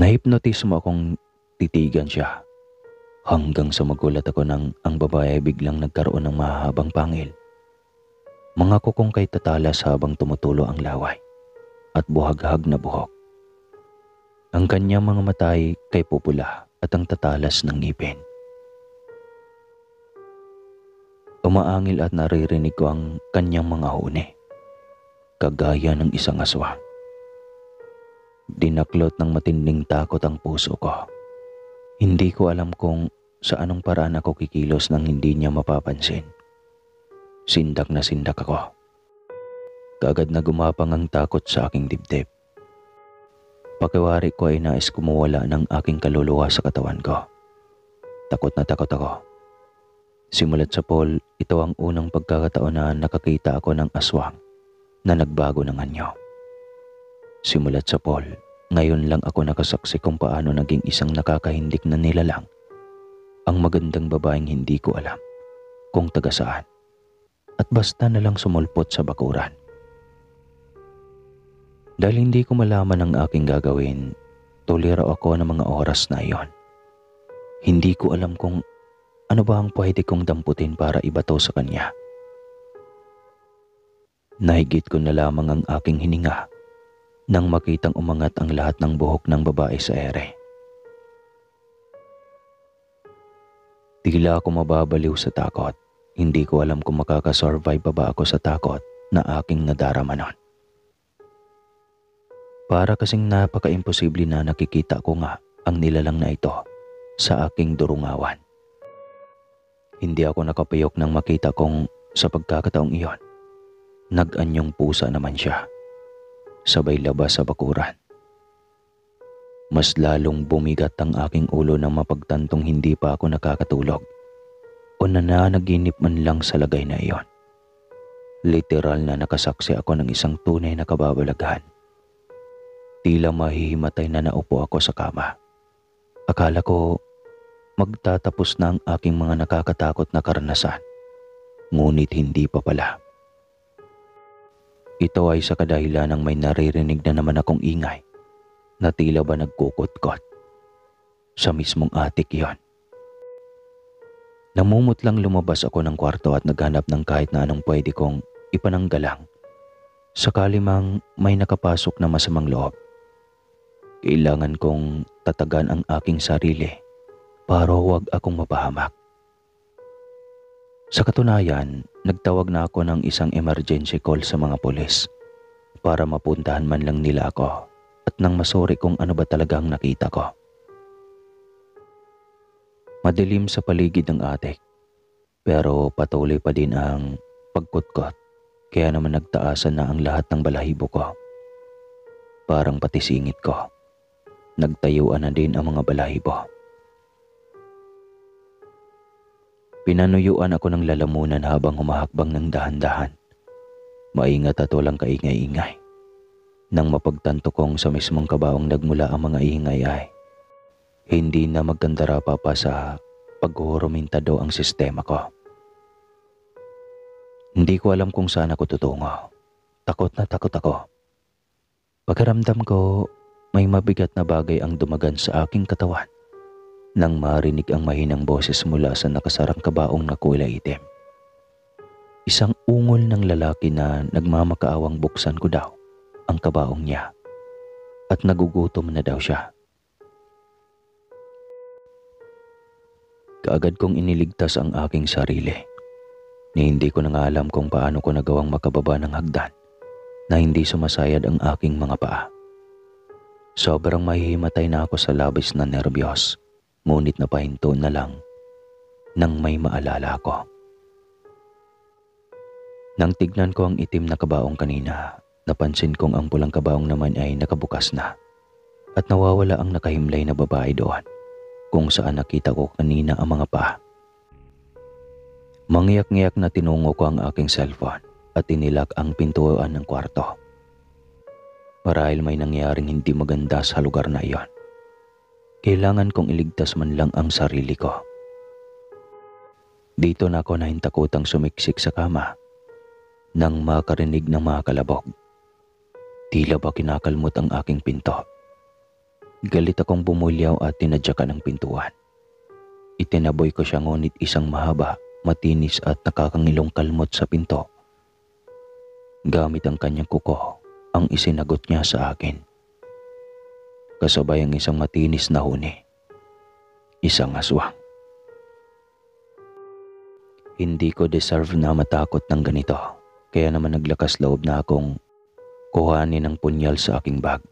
Nahipnotismo akong titigan siya. Hanggang sa magulat ako nang ang babae ay biglang nagkaroon ng mahabang pangil. Mga kukong kay tatalas habang tumutulo ang laway at buhaghag na buhok. Ang kanyang mga mata ay kay pupula at ang tatalas ng ngipin. Umaangil at naririnig ko ang kanyang mga huni, kagaya ng isang aswang. Dinaklot ng matinding takot ang puso ko. Hindi ko alam kung sa anong paraan ako kikilos nang hindi niya mapapansin. Sindak na sindak ako. Kaagad na gumapang ang takot sa aking dibdib. Pakiwari ko ay nais kumuwala ng aking kaluluwa sa katawan ko. Takot na takot ako. Simulat sa pool, ito ang unang pagkakataon na nakakita ako ng aswang na nagbago ng anyo. Simulat sa pool, ngayon lang ako nakasaksi kung paano naging isang nakakahindik na nilalang ang magandang babaeng hindi ko alam kung taga saan at basta na lang sumulpot sa bakuran. Dahil hindi ko malaman ang aking gagawin, tuliro ako ng mga oras na iyon. Hindi ko alam kung ano ba ang pwede kong damputin para ibato sa kanya. Nahigit ko na lamang ang aking hininga nang makitang umangat ang lahat ng buhok ng babae sa ere. Tila ako mababaliw sa takot. Hindi ko alam kung makakasurvive pa ba ako sa takot na aking nadarama nun. Para kasing napaka-imposible na nakikita ko nga ang nilalang na ito sa aking durungawan. Hindi ako nakapayok nang makita kong sa pagkakataong iyon, nag-anyong pusa naman siya. Sabay labas sa bakuran. Mas lalong bumigat ang aking ulo nang mapagtantong hindi pa ako nakakatulog o nananaginip man lang sa lagay na iyon. Literal na nakasaksi ako ng isang tunay na kababalaghan. Tila mahihimatay na naupo ako sa kama. Akala ko magtatapos na ang aking mga nakakatakot na karanasan. Ngunit hindi pa pala. Ito ay sa kadahilan ng may naririnig na naman akong ingay na tila ba nagkukot-kot. Sa mismong atik iyon. Namumutlang lumabas ako ng kwarto at naghanap ng kahit na anong pwede kong ipananggalang. Sakali mang may nakapasok na masamang loob. Kailangan kong tatagan ang aking sarili para huwag akong mapahamak. Sa katunayan, nagtawag na ako ng isang emergency call sa mga pulis para mapuntahan man lang nila ako at nang masuri kung ano ba talagang nakita ko. Madilim sa paligid ng atik, pero patuloy pa din ang pagkutkot, kaya naman nagtaasan na ang lahat ng balahibo ko. Parang pati singit ko, nagtayuan na din ang mga balahibo. Pinanuyuan ako ng lalamunan habang humahakbang ng dahan-dahan. Maingat at walang kaingay-ingay. Nang mapagtanto kong sa mismong kabaong nagmula ang mga ingay ay hindi na magkandara pa sa paghuhuruminta daw ang sistema ko. Hindi ko alam kung saan ako tutungo. Takot na takot ako. Pakiramdam ko may mabigat na bagay ang dumagan sa aking katawan nang marinig ang mahinang boses mula sa nakasarang kabaong na kulay itim. Isang ungol ng lalaki na nagmamakaawang buksan ko daw ang kabaong niya at nagugutom na daw siya. Kaagad kong iniligtas ang aking sarili. Ni hindi ko na nga alam kung paano ko nagawang makababa ng hagdan na hindi sumasayad ang aking mga paa. Sobrang mahihimatay na ako sa labis na nerbiyos, ngunit napahinto na lang nang may maalala ko. Nang tignan ko ang itim na kabaong kanina, napansin kong ang pulang kabaong naman ay nakabukas na at nawawala ang nakahimlay na babae doon kung saan nakita ko kanina ang mga paa. Mangyak-ngyak na tinungo ko ang aking cellphone at tinilak ang pintuan ng kwarto. Marahil may nangyaring hindi maganda sa lugar na iyon. Kailangan kong iligtas man lang ang sarili ko. Dito na ako nahintakutang sumiksik sa kama nang makarinig ng mga kalabog. Tila ba kinakalmot ang aking pinto. Galit akong bumulyaw at tinadyakan ang pintuan. Itinaboy ko siya ngunit isang mahaba, matinis at nakakangilong kalmot sa pinto. Gamit ang kanyang kuko, ang isinagot niya sa akin. Kasabay ang isang matinis na huni. Isang aswang. Hindi ko deserve na matakot ng ganito, kaya naman naglakas loob na akong kuhanin ang punyal sa aking bag.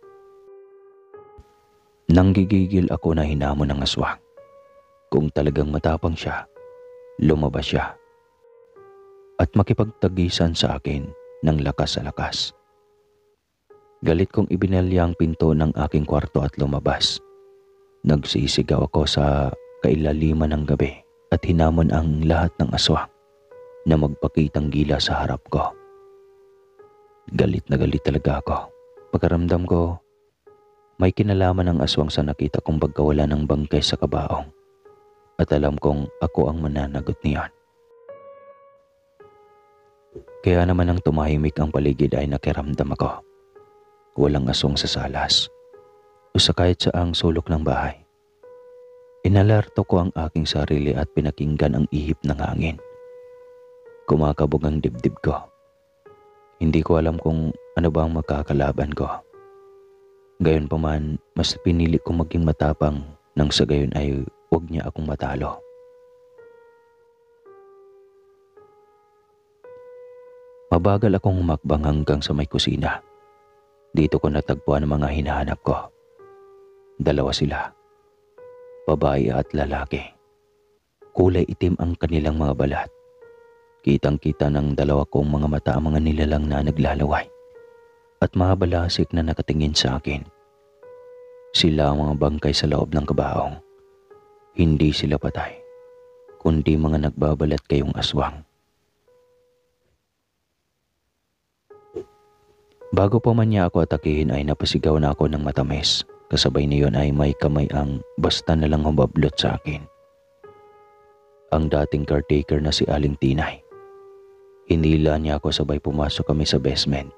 Nang gigigil ako na hinamon ng aswang. Kung talagang matapang siya, lumabas siya at makipagtagisan sa akin ng lakas sa lakas. Galit kong ibinalya ang pinto ng aking kwarto at lumabas. Nagsisigaw ako sa kailaliman ng gabi at hinamon ang lahat ng aswang na magpakitang gila sa harap ko. Galit na galit talaga ako. Pagkaramdam ko, may kinalaman ang aswang sa nakita kong pagkawala ng bangkay sa kabaong. At alam kong ako ang mananagot niyon. Kaya naman ang tumahimik ang paligid ay nakiramdam ako. Walang aswang sa salas o sa kahit saang sulok ng bahay. Inalerto ko ang aking sarili at pinakinggan ang ihip ng hangin. Kumakabog ang dibdib ko. Hindi ko alam kung ano ba ang makakalaban ko. Gayunpaman, mas pinili kong maging matapang nang sa gayon ay huwag niya akong matalo. Mabagal akong humakbang hanggang sa may kusina. Dito ko natagpuan ang mga hinahanap ko. Dalawa sila. Babae at lalaki. Kulay itim ang kanilang mga balat. Kitang-kita ng dalawa kong mga mata ang mga nilalang na naglalaway at mahabalasik na nakatingin sa akin. Sila ang mga bangkay sa loob ng kabaong. Hindi sila patay, kundi mga nagbabalat kayong aswang. Bago pa man niya ako atakihin ay napasigaw na ako ng matamis. Kasabay niyon ay may kamay ang basta na lang humablot sa akin. Ang dating caretaker na si Aling Tinay. Hinila niya ako sabay pumasok kami sa basement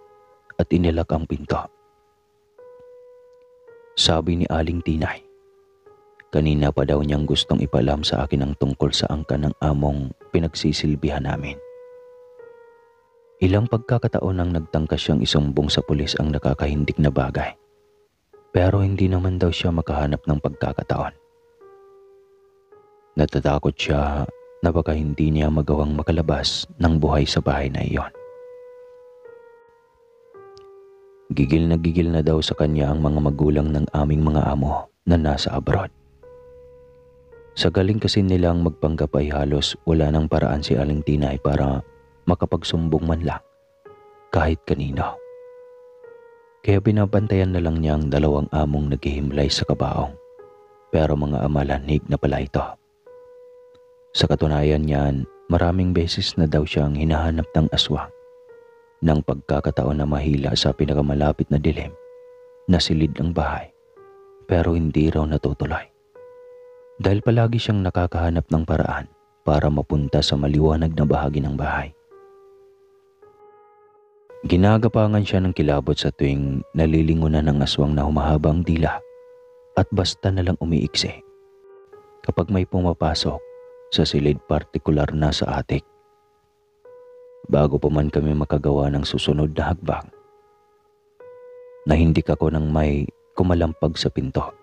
at inilak ang pinto. Sabi ni Aling Tinay, kanina pa daw niyang gustong ipalam sa akin ang tungkol sa angkan ng among pinagsisilbihan namin. Ilang pagkakataon nang nagtangka siyang isumbong sa pulis ang nakakahindik na bagay. Pero hindi naman daw siya makahanap ng pagkakataon. Natatakot siya na baka hindi niya magawang makalabas ng buhay sa bahay na iyon. Gigil na daw sa kanya ang mga magulang ng aming mga amo na nasa abroad. Sa galing kasi nilang magpanggap ay halos wala nang paraan si Aling Tinay para makapagsumbong man lang kahit kanino. Kaya binabantayan na lang niya ang dalawang among naghihimlay sa kabaong. Pero mga amalanig na pala ito. Sa katunayan niyan, maraming beses na daw siyang hinahanap ng aswang. Nang pagkakataon na mahila sa pinakamalapit na dilim, nasilid ang bahay pero hindi raw natutuloy. dahil palagi siyang nakakahanap ng paraan para mapunta sa maliwanag na bahagi ng bahay. Ginagapangan siya ng kilabot sa tuwing nalilingunan ng aswang na humahabang dila at basta na lang umiiksi kapag may pumapasok sa silid partikular na sa atik. Bago pa man kami makagawa ng susunod na hakbang, nahindik ako nang may kumalampag sa pinto.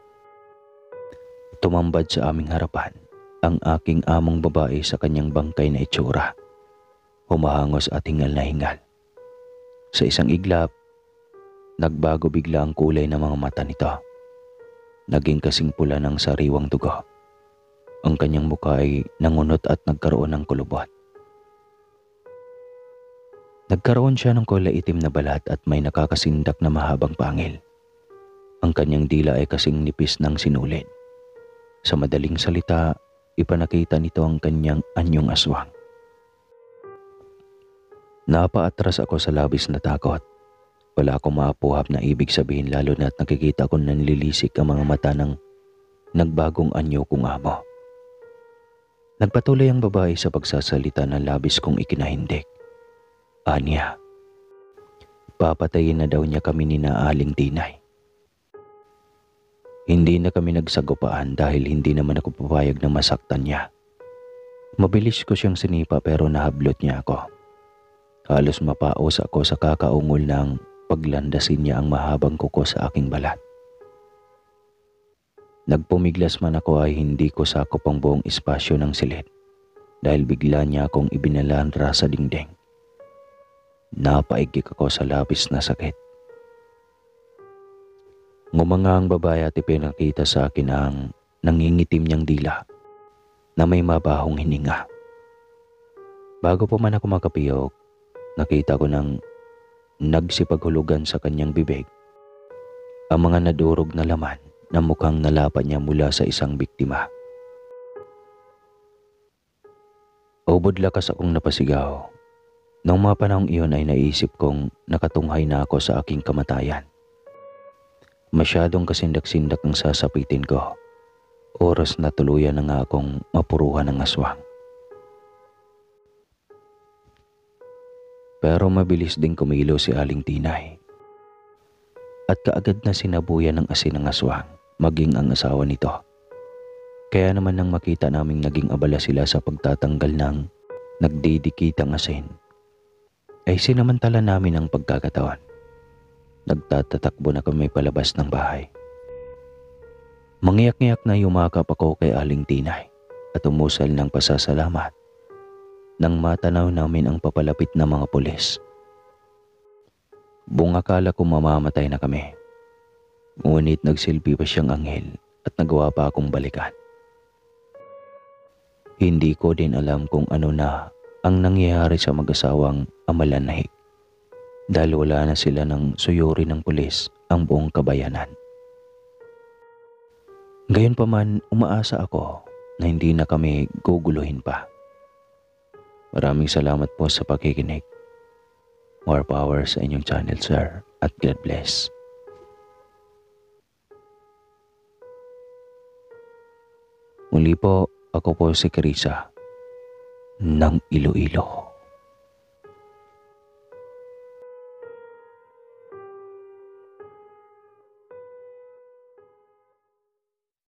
Tumambad sa aming harapan ang aking among babae sa kanyang bangkay na itsura, humahangos at hingal na hingal. Sa isang iglap, nagbago bigla ang kulay ng mga mata nito. Naging kasing pula ng sariwang dugo. Ang kanyang mukha ay nangunot at nagkaroon ng kulubot. Nagkaroon siya ng kulay itim na balat at may nakakasindak na mahabang pangil. Ang kanyang dila ay kasing nipis ng sinulid. Sa madaling salita, ipanakita nito ang kanyang anyong aswang. Napaatras ako sa labis na takot. Wala akong maapuhap na ibig sabihin lalo na't nakikita ko na nililisik ang mga mata ng nagbagong anyo kong amo. Nagpatuloy ang babae sa pagsasalita na labis kong ikinahindik. Anya, papatayin na daw niya kami ni na Aling Tinay. Hindi na kami nagsagupaan dahil hindi naman ako papayag na masaktan niya. Mabilis ko siyang sinipa pero nahablot niya ako. Halos mapaos ako sa kakaungol ng paglandasin niya ang mahabang kuko sa aking balat. Nagpumiglas man ako ay hindi ko sakop ang buong espasyo ng silid dahil bigla niya akong ibinalandra sa dingding. Napaigik ako sa labis na sakit. Ngumanga ang babae at ipinakita sa akin ang nangingitim niyang dila na may mabahong hininga. Bago pa man ako makapiyok, nakita ko nang nagsipaghulugan sa kanyang bibig ang mga nadurog na laman na mukhang nalapat niya mula sa isang biktima. Ubod lakas akong napasigaw. Noong mga panahong iyon ay naisip kong nakatunghay na ako sa aking kamatayan. Masyadong kasindak-sindak ang sasapitin ko. Oras na tuluyan na nga akong mapuruhan ng aswang. Pero mabilis ding kumilo si Aling Tinay. At kaagad na sinabuyan ng asin ng aswang, maging ang asawa nito. Kaya naman nang makita naming naging abala sila sa pagtatanggal ng nagdidikitang asin, ay sinamantala namin ang pagkakataon. Nagtatatakbo na kami palabas ng bahay. Mangiyak-ngiyak na yumakap ako kay Aling Tinay at umusal ng pasasalamat nang matanaw namin ang papalapit na mga pulis. Buong akala ko mamamatay na kami. Ngunit nagsilbi pa siyang anghel at nagawa pa akong balikan. Hindi ko din alam kung ano na ang nangyayari sa mag-asawang amalanahik dahil wala na sila ng suyuri ng pulis ang buong kabayanan. Gayunpaman, umaasa ako na hindi na kami guguluhin pa. Maraming salamat po sa pakikinig. More power sa inyong channel, sir, at God bless. Muli po, ako po si Carissa ng Iloilo.